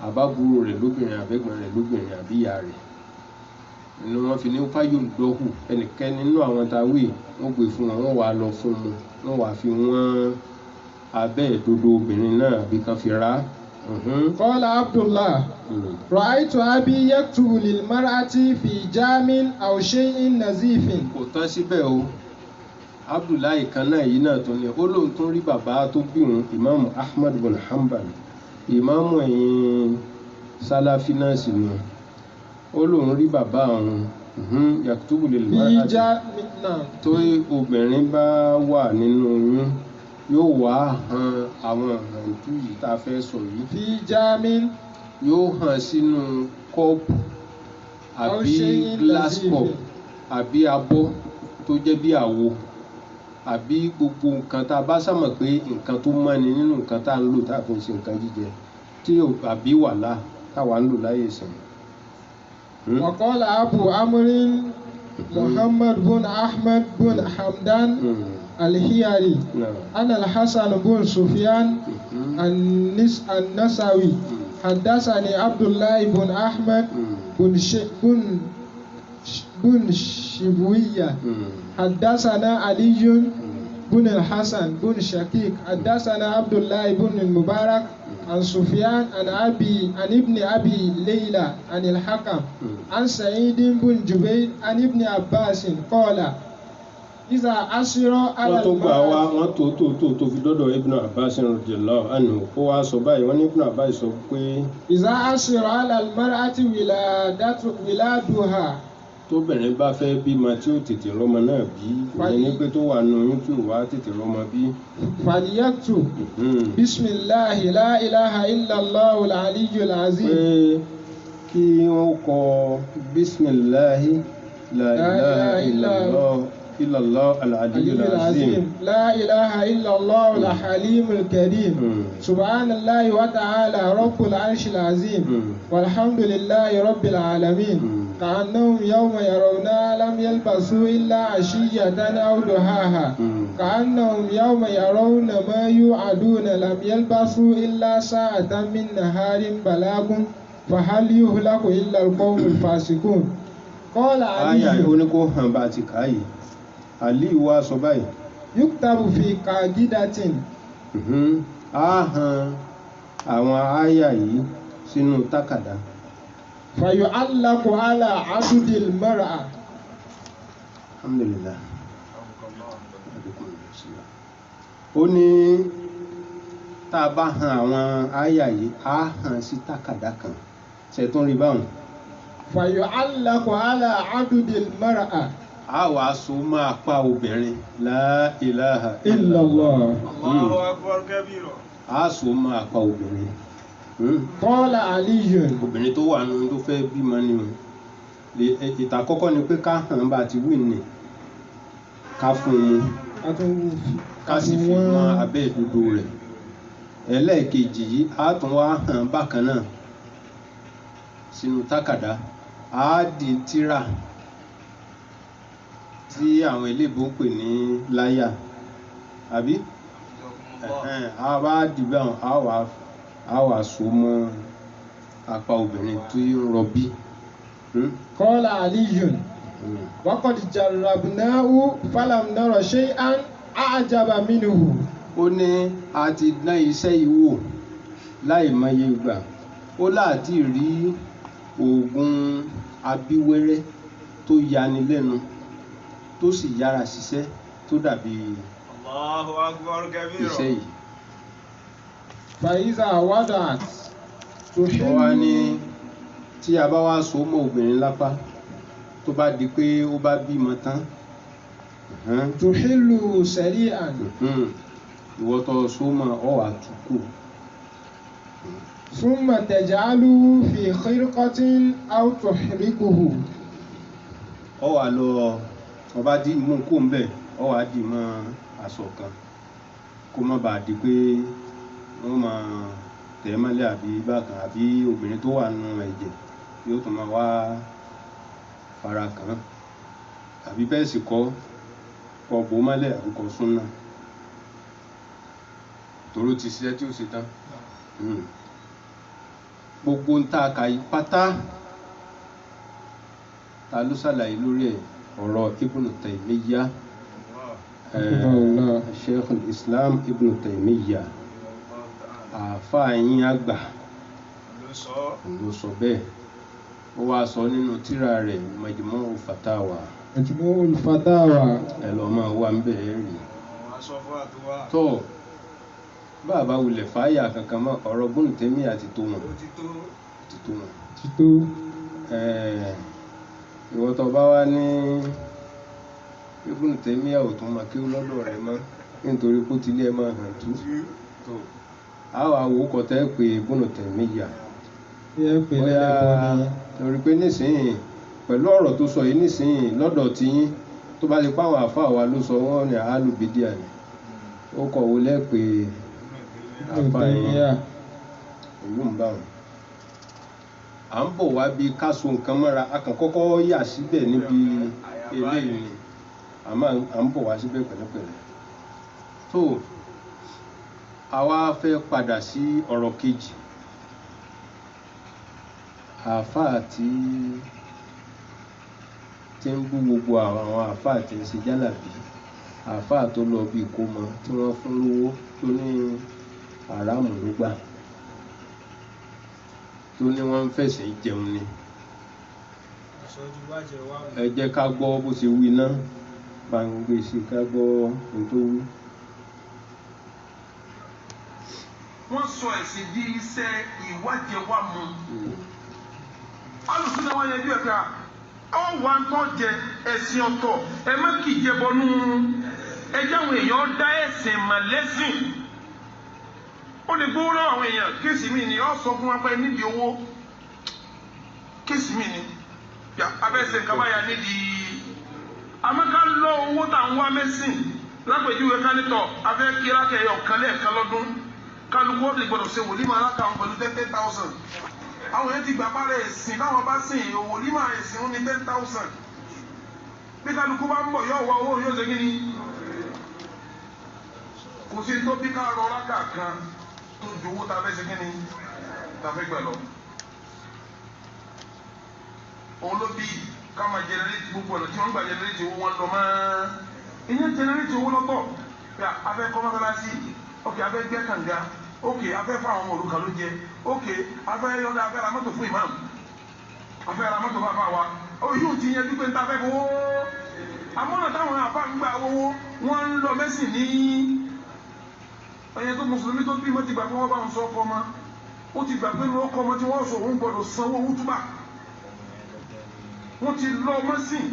àbábúrò rẹ̀ lóbìnrin àbẹ́gbọ̀n rẹ̀ lóbìnrin àbíyá rẹ̀ inú wọn fi ní fáyòǹdọ́hù ẹnikẹ́ni nínú àwọn táwé wọ́n gbé fún wọn wọ́n wàá lọ fún wọn wọ́n wàá fi wọ́n abẹ́ ìdodo obìnrin náà àbí kan fi ra قال عبد الله رأيت أبي يكتب للمرأة في جام أو شيء نزيف. kò tán síbẹ̀ o Abdullahi kan náà yìí náà tó ní ó lóun tún rí bàbá tó bí òun Imam Ahmad bin Hanbal ìmáàmù ẹ̀yìn Salafi náà sì ni ó lóun rí bàbá òun yaktubu lil mar'ati tó obìnrin bá wà nínú oyún yóò wá hàn àwọn ìrántí yìí tá a fẹ́ sọ yìí. fi jamin. yóò hàn sínú kọ́ọ̀pù àbí glass cup àbí abọ́ tó jẹ́ bí àwo àbí gbogbo nǹkan tá a bá sàmọ̀ pé nǹkan tó mọ́ni nínú nǹkan tá a ń lò tá a fi ń ṣe nǹkan jíjẹ tí àbí wàhálà táwa ń lò láyé ìsìn. وقال أبو عمرو محمد بن أحمد بن حمدان الحيري أنا الحسن بن سفيان النسوي حدثني عبد الله بن أحمد بن شبوية حدثنا علي بن الحسن بن شقيق حدثنا عبد الله بن المبارك عن سفيان عن ابن أبي ليلى عن الحكم عن سعيد بن جبير عن ابن عباس قال إذا أسر على المرأة wọ́n tó fi dọ́dọ̀ Ibn Abbas radiyallahu anhu ó wá sọ báyìí wọ́n ní Ibn Abbas sọ pé إذا أسر على المرأة ولادها tóbìnrin bá fẹ́ bímọ tí ó tètè rọ́mọ náà bí ìyẹn ní pé tó wà nù oyún tí ò wá tètè rọ́mọ bí. fàlíyàtù bisimilahi la ilaha illallah al-aliyyu al-azim. pé kí wọ́n kọ bisimilahi la ilaha illallah al-aliyyu al-azim. la ilaha illallah al-halim al-karim. subhanallahi wa ta'ala rabbul arshil azim. walhamdulillahi rabbil alamin. كأنهم يوم يرونها لم يلبسوا إلا عشية أو ضحاها كأنهم يوم يرون ما يوعدون لم يلبسوا إلا ساعة من نهار بلاغ فهل يهلك إلا القوم الفاسقون. قال علي يكتب في قاعدة àwọn àyà yìí sínú tákàdá. فيعلق على عضد المرأة. الحمد لله. ó ní tá a bá han àwọn àyà yìí á hàn sí tákàdá kan ṣe tó ń rí báwọn. فيعلق على عضد المرأة. a wàá so máa pa obìnrin la ilaha illallah. Allahu akbar kabira. a so máa pa obìnrin. Qala Aliyun. obìnrin tó wà nínú tó fẹ́ bímọ ni o ìta àkọ́kọ́ ni pé ká hàn bá ti wí ni ká fún un ká sì fi mọ abẹ́ ìdodo rẹ̀ ẹlẹ́ẹ̀kejì yìí á tún wá hàn bákan náà sínú tákàdá á di tírà tí àwọn eléèbó ń pè ní láyà àbí á wá dìbò àwọn á wà so mọ́ apá obìnrin tó ń rọbí. Qala Aliyun. Wa qad jarrabnahu falam nara shay'an a'jaba minhu. ó ní a ti dán iṣẹ́ yìí wò láì mọye ìgbà ó láti rí oògùn abíwẹ́rẹ́ tó yani lẹ́nu tó sì yára ṣiṣẹ́ tó dàbí Allahu akbar kabira. iṣẹ́ yìí. Fàyíṣà wádàt. ó wá ní tí a bá wá so mọ́ obìnrin lápá tó bá di pé ó bá bímọ tán. Tuhillu sari'an. ìwọ tó so mọ́ ọ wà túkù. Thumma taj'aluhu fi khirqatin aw tuhrikuhu. ọ wà lọ ọba dì mú kó ń bẹ̀ ọ wà dì mọ́ aṣọ kan kó má bàa di pé wọ́n máa tẹ̀ mọ́lẹ̀ àbí bákan àbí obìnrin tó wà nù ẹ̀jẹ̀ yóò tún máa wá fara kàn án àbí bẹ́ẹ̀ sì kọ́ bò mọ́lẹ̀ àbí kọ́ súnà tòró ti ṣiṣẹ́ tí ó ṣe tán. gbogbo ń ta àkàyí pátá ta ló ṣàlàyé lórí ẹ̀ ọ̀rọ̀ Ibn Taymiyyah Sheikh al-Islam Ibn Taymiyyah àfáà yín àgbà ló sọ bẹ́ẹ̀ ó wá sọ nínú tírà rẹ̀ Majmu'ul Fatawa Majmu'ul Fatawa ẹ lọ máa wá ń bẹ̀ẹ́ rí tó bàbá wulẹ̀ fàáyà kankan mọ́ ọ̀rọ̀ Ibn Taymiyyah àti tó wọn ìwọ tó bá wá ní Ibn Taymiyyah ò tún máa kí ó lọ́dọ̀ rẹ̀ mọ́ nítorí kó ti lé ẹ máa hàn tú àwọn àwòkọ tẹ́ pé Ibn Taymiyyah bóyá lórí pé nísìnyí pẹ̀lú ọ̀rọ̀ tó sọ yìí nísìnyí lọ́dọ̀ tí yín tó bá lè páwọn àfáà wa ló sọ wọ́n ní alùbídíà ni ó kọ̀ wó lẹ́pẹ́ àfáà yín èyí ń bá wọn à ń bọ̀ wá bí káso nǹkan mọ́ra akànkọ́kọ́ yà síbẹ̀ níbi eléyìí ni àmọ́ à ń bọ̀ wá síbẹ̀ pẹ̀lẹ́pẹ̀lẹ́ tó àwa fẹ́ padà sí ọ̀rọ̀ kejì àáfàá tí ń bú gbogbo àwọn àáfàá tí ń ṣe jálàbí àáfàá tó lọ bí ìkómọ tí wọ́n fún lówó tó ní àràmù ló gbà tó ní wọ́n ń fẹ̀sẹ̀ jẹun ni ẹ jẹ́ ká gbọ́ bó ṣe wí ná bá ń gbé sí ká gbọ́ ohun tó wí. wọ́n sọ ẹ̀sìn di iṣẹ́ ìwájẹwàmù alùsùn náà wọ́n yẹ bí ẹ̀ka ọ̀ wà ń tọ́ jẹ ẹ̀sìn ọ̀tọ̀ ẹ má kì í jẹbọnú ẹjẹ́ àwọn èèyàn dá ẹ̀sìn mà lẹ́sìn ó lè gbówó lọ́wọ́ àwọn èèyàn kéèsì mi ni ọ̀ sọ fún wa pé nídìí owó kéèsì mi ni abẹ́sẹ̀ kábàyà nídìí amẹ́ká lọ owó tá à ń wá mẹ́sìn lápèjúwe kánítọ̀ afẹ́ kírákẹ́ ọ̀kan lẹ́ẹ̀kan lọ́dún kálukú ọ̀dẹ̀ gbọ́dọ̀ ṣe wòlímọ̀ alákàwọn pẹ̀lú 10,000 àwọn èèyàn ti gbà parẹ́ ẹ̀sìn báwọn bá sìn wòlímọ̀ ẹ̀sìn ó ní 10,000 bí kálukú bá ń bọ̀ yóò wá owó yóò ṣe kí ni kò sí tó bí ká rọ rákà kan tó ju owó tá a fẹ́ ṣe kí ni tá a fẹ́ gbẹ̀ lọ. òun ló bí ká máa jẹnẹrétì gbogbo ọ̀nà tí wọ́n ń gbà jẹnẹrétì owó wọn lọ máa ìyẹn jẹnẹrétì owó lọ́tọ̀ afẹ́ kọ́ mọ́sálásí ok afẹ́ gbẹ́ kànga ok afẹ́ fún àwọn ọmọ òrukàn ló jẹ ok afẹ́ yọ̀ǹda afẹ́ ra mọ́tò fún imam afẹ́ ra mọ́tò bàbá wa ó yóò ti yẹn dúpẹ́ níta fẹ́ fowó amọ́nà táwọn àfa ń gbà owó wọ́n ń lọ mẹ́sìn ní ẹ̀yẹ tó mùsùlùmí tó bí wọ́n ti gbà pé wọ́n bá ń sọ ọkọ ọmọ ó ti gbà pé ọkọ ọmọ tí wọ́n sọ òun gbọ́dọ̀ sanwó wútúbà wọ́n ti lọ mẹ́sìn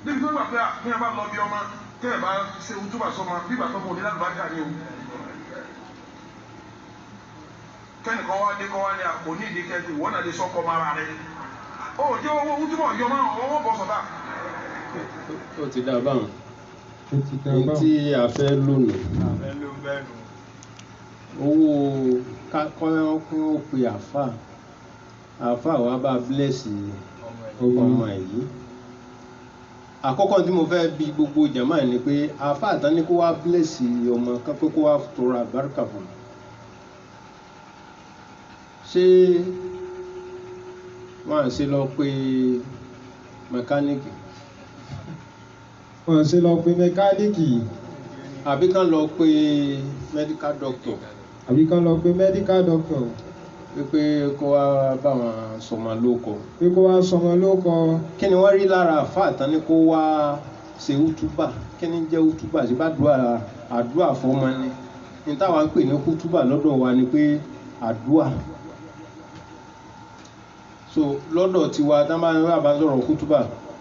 débi tó gbà pé àfihàn bá lọ bí ọmọ tẹ́ ẹ̀ bá ṣe wútúbà sọmọ bí ìgbà tó mọ̀ ní lálùbáríkà ni o. kẹ́nìkan wá dé kọ́ wá ní àpò ní ìdíkẹ́tì wọ́n náà lè sọ́kọ́ mara rẹ̀ ó jẹ́ owó túbọ̀ yọ máa ọwọ́ bọ̀ sọ̀tà. ó ti dá báwọn ní tí a fẹ́ lónìí owó kọ́kọ́ ó pe àfà wa bá bílẹ̀sì ọmọ yìí àkọ́kọ́ tí mo fẹ́ bi gbogbo jàmá ni pé àfà àtàn ní kó wá bílẹ̀sì ọmọ kan pé kó wá tọrọ àbáríkà fún un ṣé wọ́n à ṣe lọ pé mẹkáníìkì wọ́n ṣe lọ pé mẹkáníìkì àbí kán lọ pé medical doctor pé kó wá bá wọn sọmọ lóko kí ni wọ́n rí lára àfáà tán ní kó wá ṣe útúbà kí ni jẹ́ útúbà ṣe bá àdúà fọmọ ni ní táwa ń pè ní útúbà lọ́dọ̀ wa ni pé àdúà so lọ́dọ̀ tiwa tá bá sọ̀rọ̀ kútúbà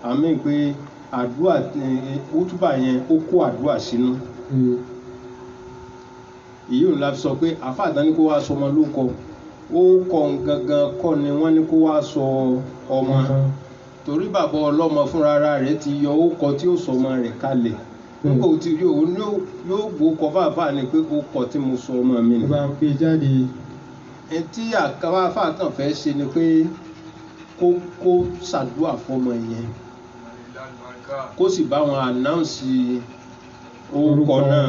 àmì pé àdúà kútúbà yẹn ó kó àdúà sínú èyí ò la sọ pé àfáàdá ní kó wá sọ ọmọ lóko ó kọ gangan kọ́ ni wọ́n ní kó wá sọ ọmọ torí bàbá ọlọ́mọ fúnra rẹ̀ ti yọ ó kọ tí ó sọ ọmọ rẹ̀ kalẹ̀ nígbà tí yóò gbó kọ fáfáà ni pé ó kọ tí mo sọ ọmọ mi ni tí àkàwáfà kan fẹ́ ṣe ni pé kó ṣàdúà fọmọ yẹn kó sì bá wọn ànáùnsì orúkọ náà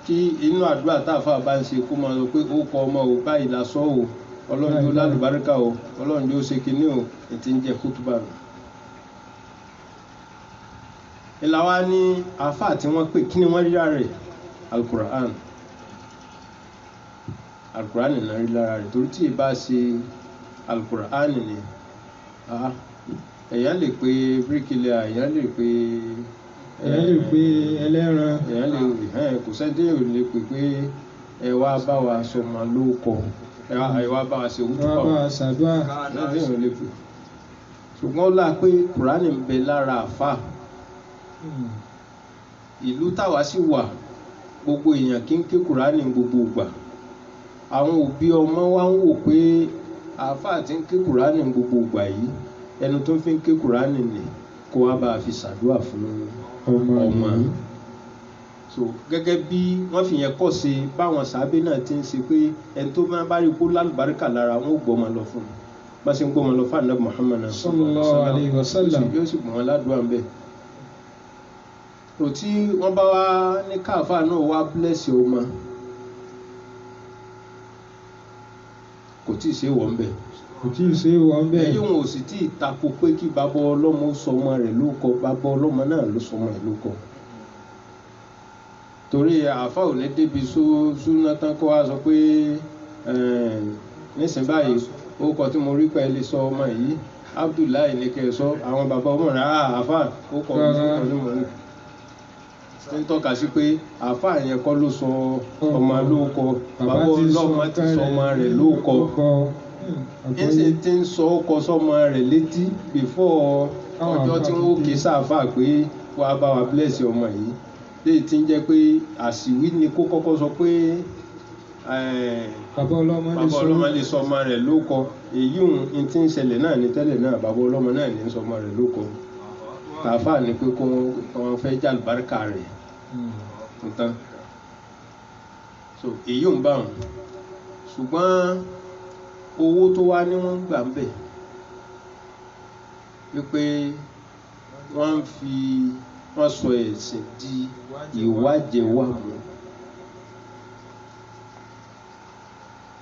kí inú àdúrà táàfà bá ń ṣe kó máa sọ pé ó kọ ọmọ ò báyìí lásán o ọlọ́run yóò lálùbáríkà o ọlọ́run yóò ṣe kinní o ètí ń jẹ kútùbà rẹ̀. ìlàwá ní àfà tí wọ́n pè kí ni wọ́n rí rẹ̀ Al-Qur'an alukurani náà rí lára rẹ̀ torí tí ì bá ṣe alukurani ni èèyàn lè pe bíríkìlà èèyàn lè pe ẹlẹ́ran èèyàn lè kò sẹ́dí ò lè pè pé ẹ wá bá wa sọmọ lóko ẹ wá bá wa ṣe òwúrọ̀ bá wa ṣàdúrà èèyàn lè pè ṣùgbọ́n ó là pé kùránì ń bẹ lára àfà ìlú táwa sì wà gbogbo èèyàn kí ń ké kùránì gbogbo ìgbà àwọn òbí ọmọ wa ń wò pé àfà tí ń ké kùránì gbogbo ìgbà yìí ẹnu tó fi ń ké kùránì ni kó wá bá a fi ṣàdúrà fún ọmọ so gẹ́gẹ́ bí wọ́n fi yẹn kọ́ sí báwọn sàábé náà ti ń ṣe pé ẹni tó máa bá rí kó lálùbáríkà lára wọn ò gbọ́mọ lọ fún un bá ṣe ń gbọ́mọ lọ fún ànábì Muhammad sallallahu alaihi wasallam yóò sì gbọ́n wọn ládùúgbò ń bẹ̀. tó tí wọ́n bá wá ní káàfà náà wá bílẹ̀sì ọmọ kò tí ì ṣe wọ́n bẹ̀. ẹ̀yìn wọn ò sì tí ì tako pé kí bàbá ọlọ́mọ sọmọ rẹ̀ lórúkọ bàbá ọlọ́mọ náà ló sọmọ rẹ̀ lórúkọ torí àáfà ò ní débi súná tán kó wá sọ pé nísìnyí báyìí orúkọ tí mo rí pẹ́ lè sọ ọmọ yìí Abdullahi ní kẹ́ ẹ sọ àwọn bàbá ọmọ rẹ̀ àáfà ó kọ̀ ọ́ sí ọdún mọ́ni ń tọ́ka sí pé àáfà yẹn kọ́ ló sọ ọmọ lórúkọ bàbá ọlọ́mọ ti sọ ọmọ rẹ̀ lórúkọ ẹsẹ̀ tí ń sọ ọkọ sọmọ rẹ̀ létí before ọjọ́ tí wọ́n ké sáfà pé wàá bá wa bless ọmọ yìí léyìí tí ń jẹ́ pé àṣìwí ni kó kọ́kọ́ sọ pé bàbá ọlọ́mọ lè sọ ọmọ rẹ̀ lóko èyí ń tí ń ṣẹlẹ̀ náà ní tẹ́lẹ̀ náà bàbá ọlọ́mọ náà ní sọ ọmọ rẹ̀ lóko tàfà ni pé kó wọn fẹ́ jà lùbáríkà rẹ̀ nǹkan so èyí ń bá wọn ṣùgbọ́n owó tó wá ní wọ́n ń gbà ń bẹ̀ wípé wọ́n sọ ẹ̀sìn di ìwájẹwàmù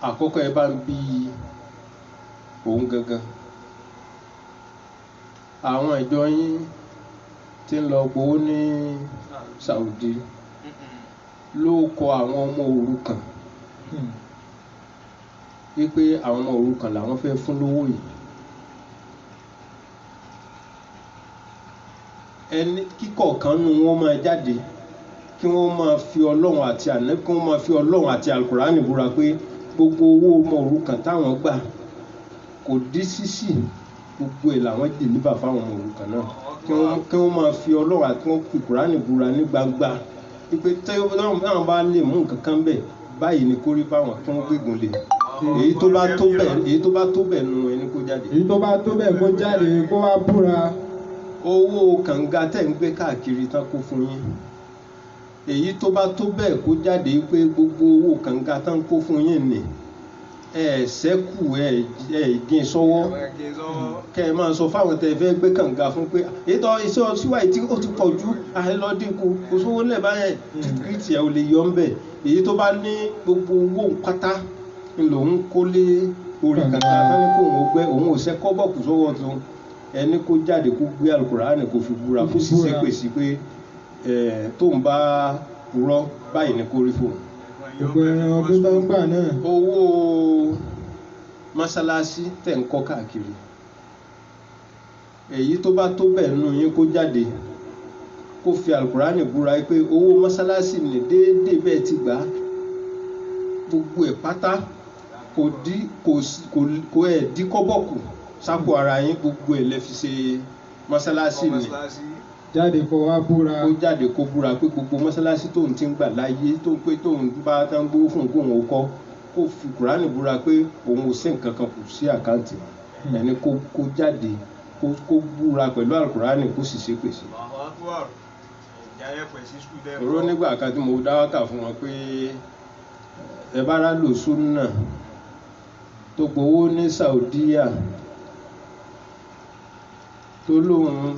àkọ́kọ́ ẹ bá ń bí òun gangan àwọn ìjọ yín tí ń lọ gbowó ní Saudi ló kọ àwọn ọmọ òrukàn wípé àwọn ọmọ òrukàn làwọn fẹ́ fún lówó yìí ẹni kíkọ̀ọ̀kan nù wọ́n máa jáde kí wọ́n máa fi ọlọ́run àti ànábì kí wọ́n máa fi ọlọ́run àti alukurani búra pé gbogbo owó ọmọ òrukàn táwọn gbà kò dí sísì gbogbo ẹ̀ làwọn dìlíbà fáwọn ọmọ òrukàn náà kí wọ́n máa fi ọlọ́run àti wọ́n fi kurani búra ní gbangba wípé táwọn bá lè mú nǹkan kan bẹ̀ báyìí ni kórí báwọn kí wọ́n gbégun lé èyí tó bá tó bẹ̀ nù ẹni kó jáde. èyí tó bá tó bẹ̀ kó jáde kó wá búra. owó kànga tẹ̀ ń gbé káàkiri tán kó fún yín èyí tó bá tó bẹ́ẹ̀ kó jáde pé gbogbo owó kànga tán kó fún yín ni ṣẹ́kù dín sọ́wọ́ kẹ́ ẹ máa sọ fáwọn tẹ́ fẹ́ gbé kànga fún pé ètò iṣẹ́ ọtíwáyé tí ó ti pọ̀ ju àìlọ́dínkù kò sówó lẹ̀ báyẹn tìkìtì ẹ̀ ò lè yọ ń bẹ̀ èyí tó bá ní gbogbo owó pátá lòun kó lé orí kànga tán ní kó òun gbẹ òun ò ṣe kọ́bọ̀kù sọ́wọ́ tó ẹni kó jáde kó gbé Al-Qur'ani kó fi búra kó sì ṣe pèsè pé tó ń bá purọ́ báyìí ní kó rí fóun. gbogbo ẹran ọdún bá ń gbà náà. owó mọ́sálásí tẹ̀ ń kọ́ káàkiri èyí tó bá tó bẹ̀ nù yín kó jáde kó fi Al-Qur'ani búra pé owó mọ́sálásí ní déédéé bẹ́ẹ̀ ti gbà gbogbo ẹ̀ pátá kò dí kọ́bọ̀kù sápò ara yín gbogbo ẹ̀ lẹ́ fi ṣe mọ́sálásí ni jáde kó wá búra. ó jáde kó búra pé gbogbo mọ́sálásí tóun ti ń gbà láyé tó pé tóun bá tán gbówó fún kóun ó kọ́ kó fi Kùránì búra pé òun ò sí nǹkan kan kù sí àkáǹtì ẹni kó jáde kó búra pẹ̀lú Al-Kùránì kó sì ṣe pèsè. òró nígbà kan tí mo dá wákà fún wọn pé ẹ bá rà lò súnà tó gbowó ní Saudiya tó lóun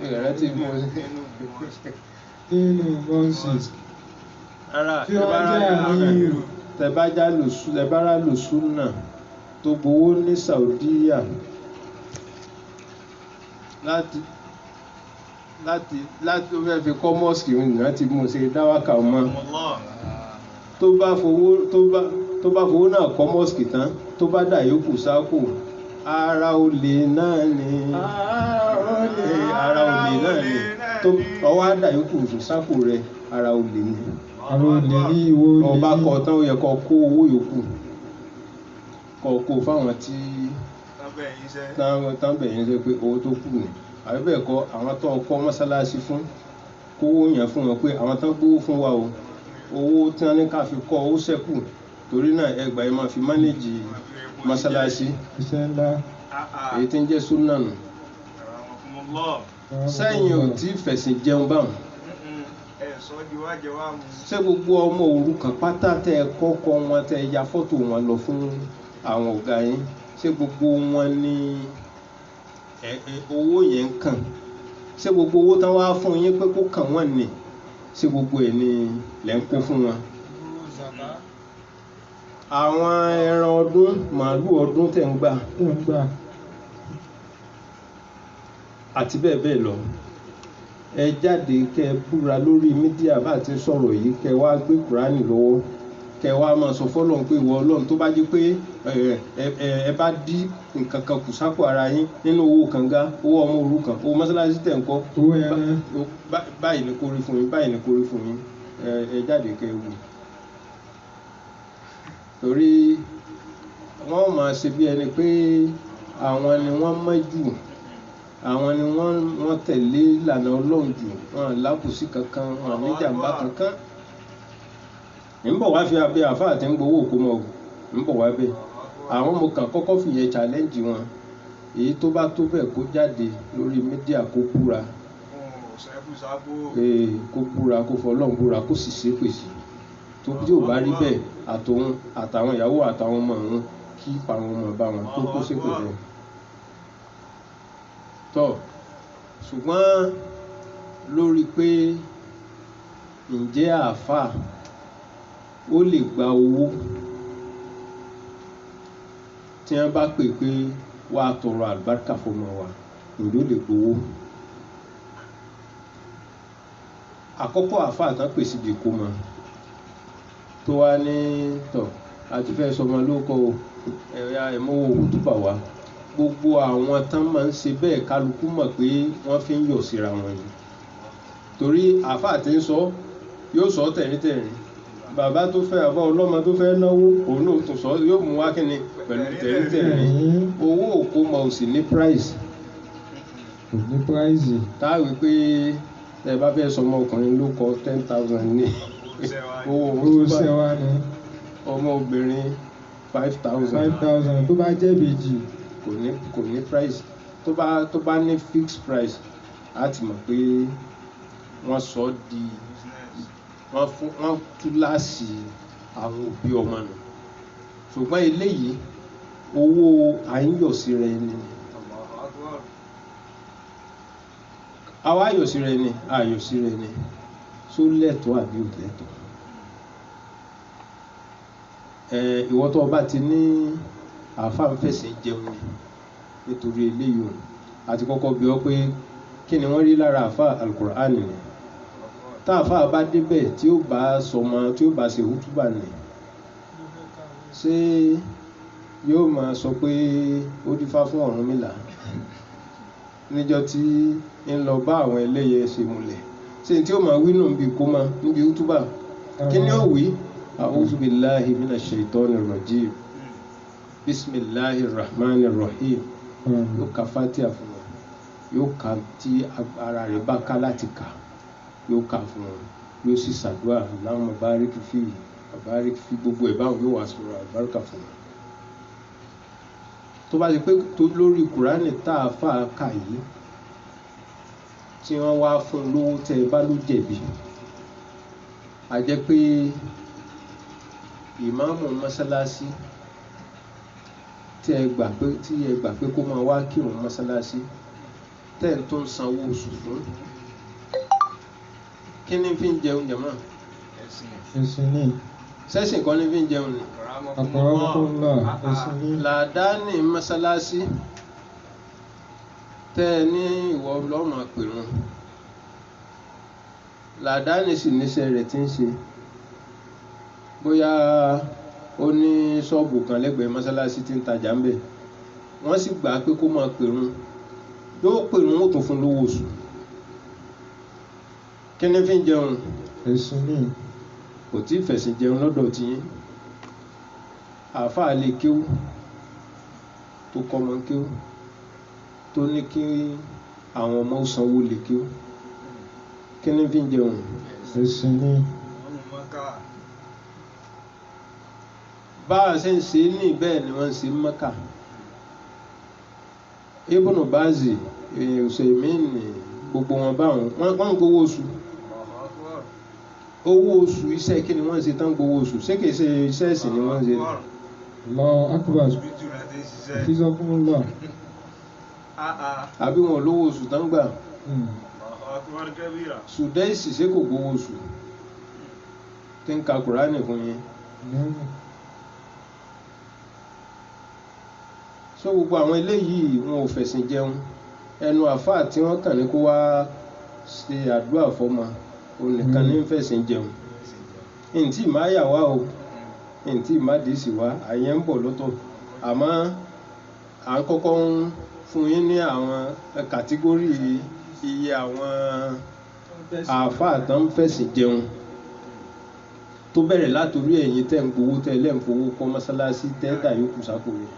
ìrántí mú nínú bọ́ǹsì tí wọ́n jẹ́ àmìrù tẹ̀bára lò súnà tó gbowó ní Saudiya láti ó fẹ́ fi kọ́ mọ́sìkì ìrántí mú ṣe dáwàkà ọmọ tó bá fowó náà kọ́ mọ́sìkì tán tó bá dà yókù sápò ara olè náà ni ara olè náà ni tó ọwọ́ á dà yókù sápò rẹ ara olè ni ọba kọ tán ó yẹ kó kó owó yòókù kó kó fáwọn tí tán bẹ̀yìn ṣe pé owó tó kù ni àbí bẹ́ẹ̀ kọ́ àwọn tó kọ́ mọ́sálásí fún kówó yẹn fún wọn pé àwọn tán gbówó fún wa o owó tí wọ́n ní ká fi kọ́ owó ṣẹ́kù torí náà ẹgbàá yìí máa fi mánéjì mọ́sálásí èyí tí ń jẹ́ súnà nù sẹ́yìn ò tí fẹ̀sìn jẹun báwọn ṣé gbogbo ọmọ òrukàn pátá tẹ ẹ kọ́kọ́ wọn tẹ ẹ ya fọ́tò wọn lọ fún àwọn ọ̀gá yín ṣé gbogbo wọn ní owó yẹn ń kàn ṣé gbogbo owó tán wá fún yín pé kó kàn wọ́n ní ṣé gbogbo ẹ̀ ní lẹ́ ń kó fún wọn. àwọn ẹran ọdún màálù ọdún tẹ̀ ń gbà àti bẹ́ẹ̀ bẹ́ẹ̀ lọ ẹ jáde kẹ búra lórí mídíà bá ti sọ̀rọ̀ yìí kẹ wá gbé kúránì lọ́wọ́ kẹ wá máa sọ fọ́lọ́run pé ìwọ Ọlọ́run tó bá jẹ́ pé ẹ bá dí nǹkan kan kù sápò ara yín nínú owó kànga owó ọmọ òrukàn owó mọ́sálásí tẹ̀ ń kọ́ báyìí ni kó rí fún yín báyìí ni kó rí fún yín ẹ jáde kẹ wù torí wọ́n máa ṣe bí ẹni pé àwọn ni wọ́n mọ̀ jù àwọn ni wọ́n tẹ̀lé ìlànà Ọlọ́run jù wọn lábùsí kankan wọn ní jàmbá kankan ń bọ̀ wá fi abẹ́ àfáà tí ń gbowó òkú mọ́ ń bọ̀ wá bẹ́ẹ̀ àwọn mo kàn kọ́kọ́ fìyẹn challenge wọn èyí tó bá tó bẹ́ẹ̀ kó jáde lórí mídíà kó búra kó búra kó fọlọ́run búra kó sì ṣépè sí tó bí ò bá rí bẹ́ẹ̀ àtòun àtàwọn ìyàwó àtàwọn ọmọ òun kí àwọn ọmọ bá wọn tó kó ṣépè bẹ́ẹ̀ tọ́ ṣùgbọ́n lórí pé ǹjẹ́ àáfàá ó lè gba owó tí wọ́n bá pè pé wà á tọrọ àlùbáríkà fọmọ wa ǹjẹ́ ó lè gbowó àkọ́kọ́ àáfàá tán pè síbi ìkómọ tó wá ní tọ̀ àti fẹ́ sọmọ lóko ẹ̀yà ẹ̀mọ́wó òkútùbà wa gbogbo àwọn tán máa ń ṣe bẹ́ẹ̀ kálukú mọ̀ pé wọ́n fi ń yọ̀ síra wọn ni torí àáfàá tí ń sọ yóò sọ tẹ̀ríntẹ̀rín bàbá tó fẹ́ àbá ọlọ́mọ tó fẹ́ náwó òun náà tún sọ yóò mú wá kíni pẹ̀lú tẹ̀ríntẹ̀rín owó òkómọ ò sì ní price táwí pé ẹ bá fẹ́ sọmọ ọkùnrin ló kọ 10,000 ní owó sẹ́wà ní ọmọ obìnrin 5,000 tó bá jẹ́ ìbejì kò ní price tó bá ní fixed price á ti mọ̀ pé wọ́n sọ di wọ́n túláàsì àwọn òbí ọmọ nù ṣùgbọ́n eléyìí owó àyíyọ̀sí rẹ̀ ni àwọn àyọ̀sí rẹ̀ ni àyọ̀sí rẹ̀ ni só lẹ́tọ̀ọ́ àbí ò lẹ́tọ̀ọ́ ìwọ tó bá ti ní àáfàá ń fẹ̀sẹ̀ jẹun nítorí eléyìí àti kọ́kọ́ bí ọ pé kí ni wọ́n rí lára àáfàá Al-Qur'an ni tá àáfàá bá débẹ̀ tí ó bá sọmọ tí ó bá ṣe hútúbà ni ṣé yóò máa sọ pé ó dífá fún Ọ̀rúnmìlà níjọ́ tí ń lọ bá àwọn ẹlẹ́yẹ ṣe múlẹ̀ ṣé tí ó máa wí nù bí kó máa níbi hútúbà kí ni ó wí a'udhu billahi minash shaitonir rajim bismillahir rahmanir rahim yóò ka Fatiha fún wọn yóò ka tí ara rẹ̀ bá ká láti kà yóò kà fún wọn yóò sì ṣàdúrà Allahumma barik fi gbogbo ẹ̀ báwọn yóò wá sọ̀rọ̀ àlùbáríkà fún wọn tó bá ti pé tó lórí Kùránì tá a fà á kà yìí tí wọ́n wá fún lówó tẹ́ ẹ bá ló jẹ̀bi a jẹ́ pé ìmáàmù mọ́sálásí tí ẹ gbà pé kó máa wá kírun mọ́sálásí tẹ́ ẹ̀ tó ń sanwó oṣù fún kí ni fi ń jẹun jẹ̀mọ́ ẹ̀sìn ní sẹ́sìn kan ní fi ń jẹun ni làdáni mọ́sálásí tẹ́ ẹ ní ìwọ lọ́mọ pèrún làdáni sì níṣẹ́ rẹ̀ tí ń ṣe bóyá ó ní ṣọ́ọ̀bù kan lẹ́gbẹ̀ẹ́ mọ́sálásí tí ń tajà ń bẹ̀ wọ́n sì gbà pé kó máa pèrun yóò pèrun ó tún fún lówó oṣù kí ni fi ń jẹun ẹ̀sìn ní kò tí ì fẹ̀sìn jẹun lọ́dọ̀ tí yín àáfàá lè kéwú tó kọ́ ọmọ kéwú tó ní kí àwọn ọmọ ó sanwó lè kéwú kí ni fi ń jẹun ẹ̀sìn ní bá a ṣe ń ṣe ní bẹ́ẹ̀ ni wọ́n ń ṣe Mẹ́kà Ibnu Bazi Usaimin gbogbo wọn báwọn wọ́n ń gbowó oṣù owó oṣù iṣẹ́ kí ni wọ́n ń ṣe tán gbowó oṣù ṣé kìí ṣe iṣẹ́ ẹ̀sìn ni wọ́n ń ṣe Allahu Akbar Hafizahumullah àbí wọn lówó oṣù tán gbà Sùdẹ́ẹ̀sì ṣé kò gbowó oṣù tí ń ka Kùránì fún yín so gbogbo àwọn eléyìí wọn ò fẹ̀sìn jẹun ẹnu àfáà tí wọ́n kàn ní kó wá ṣe àdúrà fọ́mọ òun nìkan ní fẹ̀sìn jẹun ntí má yà wá o ntí má dì sí wá àyẹ̀ ń bọ̀ lọ́tọ̀ àmọ́ à ń kọ́kọ́ ń fún yín ní àwọn kàtígórì iye àwọn àfáà tó ń fẹ̀sìn jẹun tó bẹ̀rẹ̀ látòrí ẹ̀yin tẹ́ ń gbowó tẹ́ lẹ́ ń fowó kọ́ mọ́sálásí tẹ́ dà yókù sápò rẹ̀.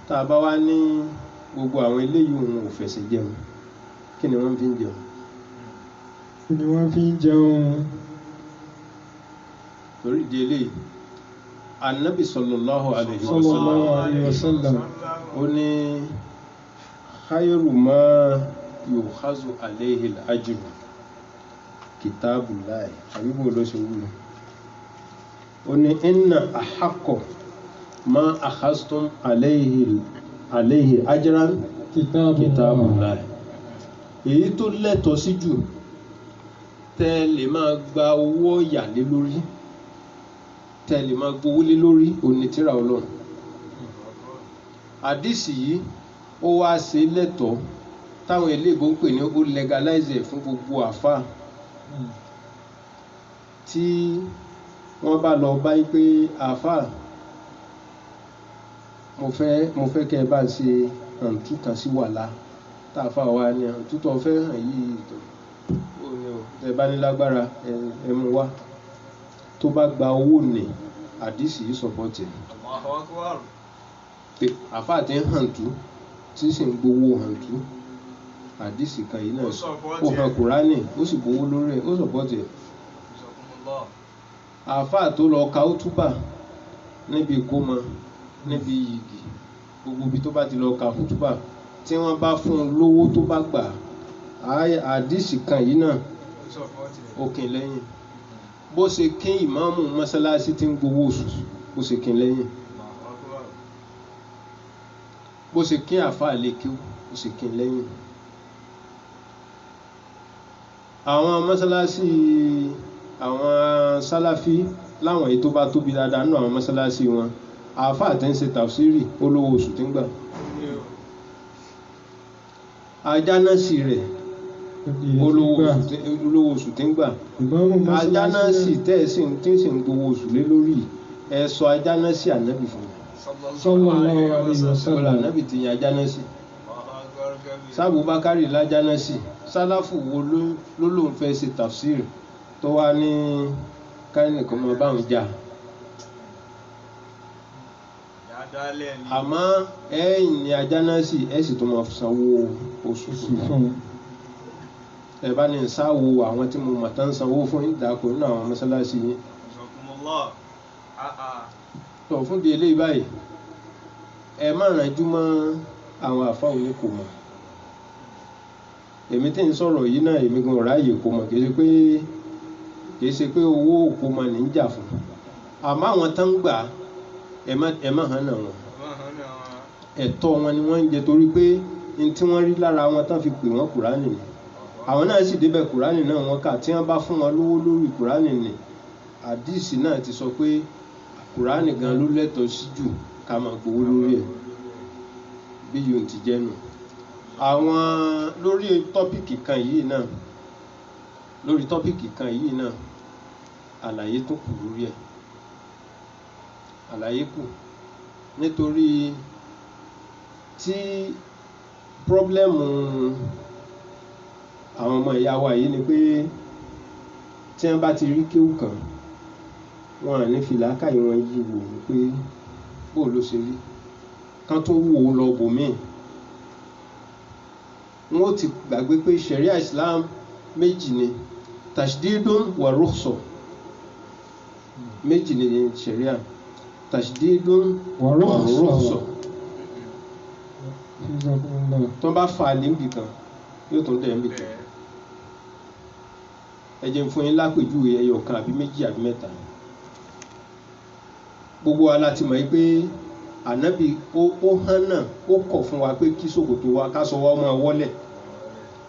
tá a bá wá ní gbogbo àwọn eléyìí òun ò fẹ̀sìn jẹun kí ni wọ́n fi ń jẹun. kí ni wọ́n fi ń jẹun. torí ìdí eléyìí Ànábì sallallahu alayhi wa sallam ó ní khayru ma yukhazu alayhi al-ajru kitabullahi àbíbò ló ṣe wúlò ó ní inna ahaqqa ma akhaztum alayhi ajran kitabullahi èyí tó lẹ́tọ̀ọ́ sí jù tẹ́ lè máa gba owó yà lé lórí tẹ́ lè máa gbowó lé lórí òní tírà Ọlọ́run àdìsí yìí ó wá ṣe lẹ́tọ̀ọ́ táwọn eléèbó ń pè ní ó legalize ẹ̀ fún gbogbo àfà tí wọ́n bá lọ báyìí pé àfà mo fẹ́ kẹ́ ẹ bá ń ṣe àǹtú kan sí wàhálà tá a fà wá ní àǹtú tó fẹ́ hàn yìí ẹ bá ní lágbára ẹ mú wá tó bá gba owó nì àdìsí yìí sọpọ́tì àfà tí ń hàn tú tí sì ń gbowó hàn tú àdìsí kan yìí náà ó hàn Kùránì ó sì gbowó lórí ẹ̀ ó sọpọ́tì ẹ̀ àfà tó lọ ka ó túbà níbi ìkómọ níbi yìgì gbogbo ibi tó bá ti lọ ka kútúbà tí wọ́n bá fún un lówó tó bá gbà àdìsí kan yìí náà ó kín lẹ́yìn bó ṣe kín ìmáàmù mọ́sálásí tí ń gbowó oṣù bó ṣe kín lẹ́yìn bó ṣe kín àfáà lè kí ó ṣe kín lẹ́yìn àwọn mọ́sálásí àwọn sálàfí láwọn èyí tó bá tóbi dáadáa nínú àwọn mọ́sálásí wọn àfáà tí ń ṣe tàfsírì olówó oṣù tí ń gbà ajánásì rẹ̀ olówó oṣù tí ń gbà ajánásì tẹ́ẹ̀sì tí ń sì ń gbowó oṣù lé lórí ẹ sọ ajánásì ànábì fún mi sọ́lá ànábì ti yan ajánásì sábò bákárì lájánásì sálàfù wo ló lóun fẹ́ ṣe tàfsírì tó wá ní káyọ̀nìkan mọ́ báwọn jà àmọ́ ẹ̀yìn ni ajánásì ẹ̀ sì tó máa sanwó oṣù fún ẹ bá ní sáwó àwọn tí mo mọ̀ tán sanwó fún ìdàkọ̀ nínú àwọn mọ́sálásí yìí tọ̀ fún di eléyìí báyìí ẹ má rànjú mọ́ àwọn àfáà oníkò mọ̀ èmi tí ń sọ̀rọ̀ yìí náà èmi gan ráàyè kò mọ̀ kìí ṣe pé owó òkú mọ̀ ní ń jà fún àmọ́ àwọn tán gbà ẹ má hàn náà wọn ẹ̀tọ́ wọn ni wọ́n ń jẹ torí pé n tí wọ́n rí lára wọn tán fi pè wọ́n Kùránì ni àwọn náà sì débẹ̀ Kùránì náà wọ́n kà tí wọ́n bá fún wọn lówó lórí Kùránì ni àdìsí náà ti sọ pé Kùránì gan ló lẹ́tọ̀ọ́ sí jù ká máa gbowó lórí ẹ̀ bí yóò ti jẹ́ nù àwọn lórí tọ́pìkì kan yìí náà lórí tọ́pìkì kan yìí náà àlàyé tó kù lórí ẹ̀, àlàyé kù nítorí tí pọ́blẹ́mù àwọn ọmọ ìyá wa yìí ni pé tí wọ́n bá ti rí kéwù kan wọn à ní fi làákàyè wọn yí wò pé bó ló ṣe rí kán tó wò ó lọ bòmíì. Wọ́n ó ti gbàgbé pé sharia Islam méjì ni tashdidun wa rukhsa, méjì ni sharia, tashdidun wa rukhsa. tó bá fa níbì kan yóò tún dẹ̀ níbì kan. Ẹ jẹ́ n fún yín lápèjúwe ẹyọ kan àbí méjì àbí mẹ́ta. Gbogbo wa láti mọ̀ pé ànábì ó hàn náà ó kọ̀ fún wa pé kí ṣòkòtò wa ká sọ wa máa wọ́lẹ̀,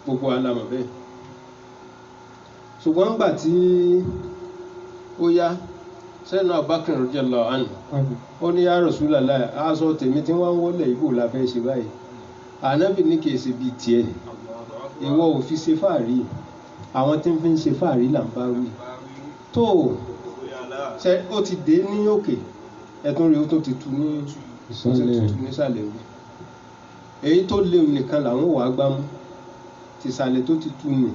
gbogbo wa la mọ̀ bẹ́ẹ̀. Ṣùgbọ́n nígbà tí ó yá sẹ́nu Abubakar radiyallahu anhu ó ní ya Rasulullah aṣọ tèmi tí wọ́n ń wọ́lẹ̀ ìbò la fẹ́ ṣe báyìí. Ànábì ní kìí ṣe bíi tiẹ̀, ìwọ ò fi ṣe fàárí, àwọn tí ń fi ń ṣe fàárí là ń bá wí. Tó ṣe ó ti dé ní òkè ẹ̀tún rí ó tó ti tu ní nísàlẹ̀ wí. Èyí tó léwu nìkan làwọn wà gbámú, tìsàlẹ̀ tó ti tu nì.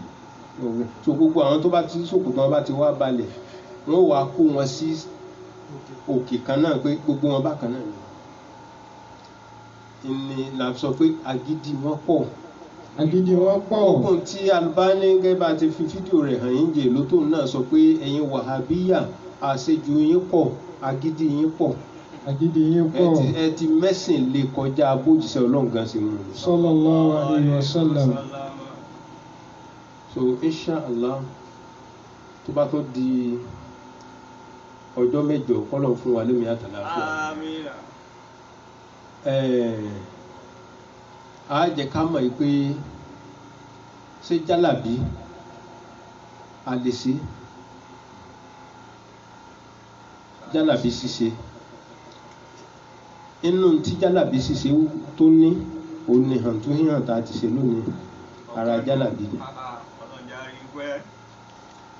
So gbogbo àwọn tó bá ti ṣòkòtò wọn bá ti wá balẹ̀ wọ́n wá kó wọn sí òkè kan náà pé gbogbo wọn bákan náà ni. Ìní là sọ pé agídí wọn pọ̀. Agídí wọn pọ̀. Okùn tí Albani gẹ́gẹ́ bá ti fi fídíò rẹ̀ hàn yín jẹ́ ló tó náà sọ pé ẹ̀yin wàhábíyà àṣejù yín pọ̀, agídí yín pọ̀. Agídí yín pọ̀. Ẹ ti mẹ́sìn lè kọjá bójúṣe Ọlọ́run gan sí mu. Sallallahu alayhi wa sallam. So inshallah tó bá tó di ọjọ́ mẹ́jọ kọ́lọ̀ fún wa lẹ́mìí àtàlàáfíà. Àmín. A jẹ́ ká mọ̀ pé ṣé jálàbí a lè ṣe, jálàbí ṣíṣe inú tí jálàbí ṣíṣe tó ní òun ni hàn tó hàn tá a ti ṣe lónìí ara jálàbí.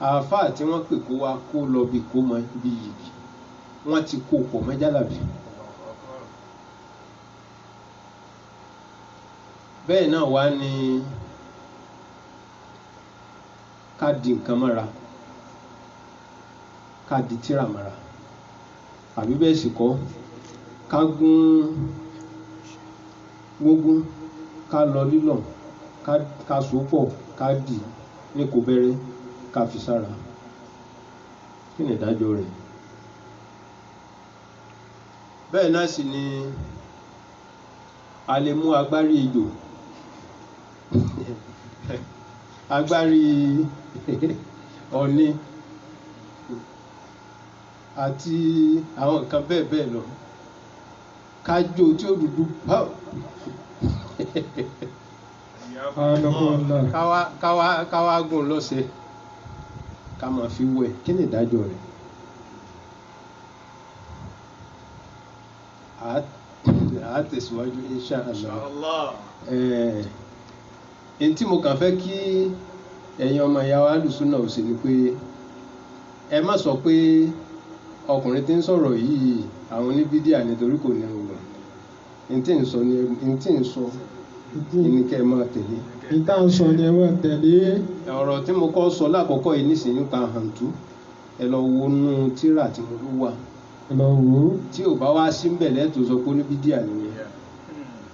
Àáfàá tí wọ́n pè kó wá kó lọ bí kó mọ bí yìí wọ́n ti kó pọ̀ mọ́ jálàbí. Bẹ́ẹ̀ náà wá ní ká di nǹkan mọ́ra, ká di tírà mọ́ra, àbí bẹ́ẹ̀ sì kọ́ ká gúngún ká lọ lílọ̀ ká sopọ̀ ká dì ní kò bẹ̀rẹ̀ ká fi sára. Kí ni ìdájọ́ rẹ̀? Bẹ́ẹ̀ náà sì ni a lè mú agbárí ejò agbárí ọ̀ní àti àwọn nǹkan bẹ́ẹ̀ bẹ́ẹ̀ lọ ká jó tí ó dúdú pàó káwá gùn lọ́sẹ̀ ká máa fi wẹ̀. Kí ni ìdájọ́ rẹ̀? A tẹ̀síwájú inshallah. Èyí tí mo kàn fẹ́ kí ẹ̀yin ọmọ ìyá wa alùsùnà ò sí ni pé ẹ má sọ pé ọkùnrin tí ń sọ̀rọ̀ yìí àwọn oníbídíà nítorí kò ní ọgbọ̀n. Ní tí ń sọ ní kẹ́ ẹ máa tẹ̀lé. Ìta ń sọ ni ẹ máa tẹ̀lé. Ọ̀rọ̀ tí mo kọ́ sọ lákọ̀ọ́kọ́ yìí nísìnyí ta hàntú ẹ lọ wo nú tírà tí mo ló wà. Ẹ lọ wò ó. Tí ò bá wá sí ń bẹ̀ lẹ́tọ̀ sọ pé oníbídíà nìyẹn.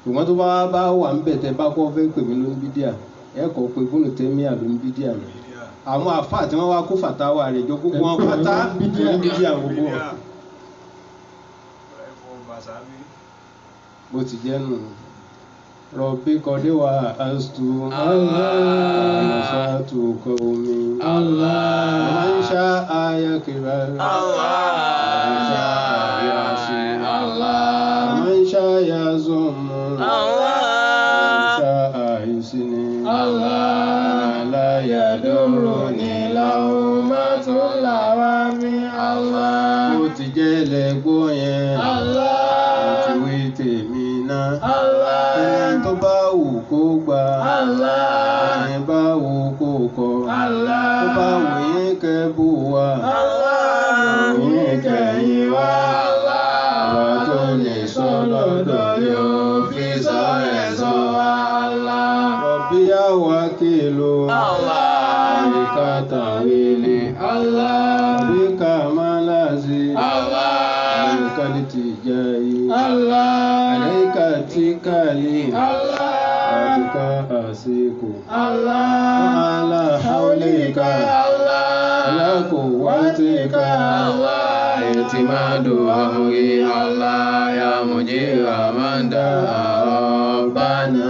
Ṣùgbọ́n tó bá wà ń bẹ̀ tẹ́ bá kọ́ fẹ́ pè mí lóníbídíà ẹ kọ́ pé Ibn Taymiyyah lóníbídíà ni. Àwọn àfáà tí wọ́n wá kó fàtáwà rẹ̀ jọ gbogbo wọn pátá lóníbídíà gbogbo wọn. Bó ti jẹ́ nù. Rabbi qad wa'aztu nasatu qawmi man sha'a yakbar man sha'a yasi man sha'a yazum man sha'a yusni la yadurruni lawmatu lawami. Bó ti jẹ́ lẹ́gbọ́ yẹn ti wí tèmi ná. Allah. Ẹni tó bá wù kó gbà. Allah. Ẹni bá wù kó kọ̀. Allah. Tó bá wù yín kẹ́ bú wa. Allah. Wù yín kẹ́yìn wá. Allah. Àwa tó ní sọ́lọ́dọ̀ yóò fi sọ ẹ̀sọ́ wa. Rabbi ya wakilu. Bika tawili. Bika malazi. Bika litijai. Alaika tikali. Bika asiku. Ala haulika. Ala quwwatika. Itimadu amri Allah ya mujira man da Rabbana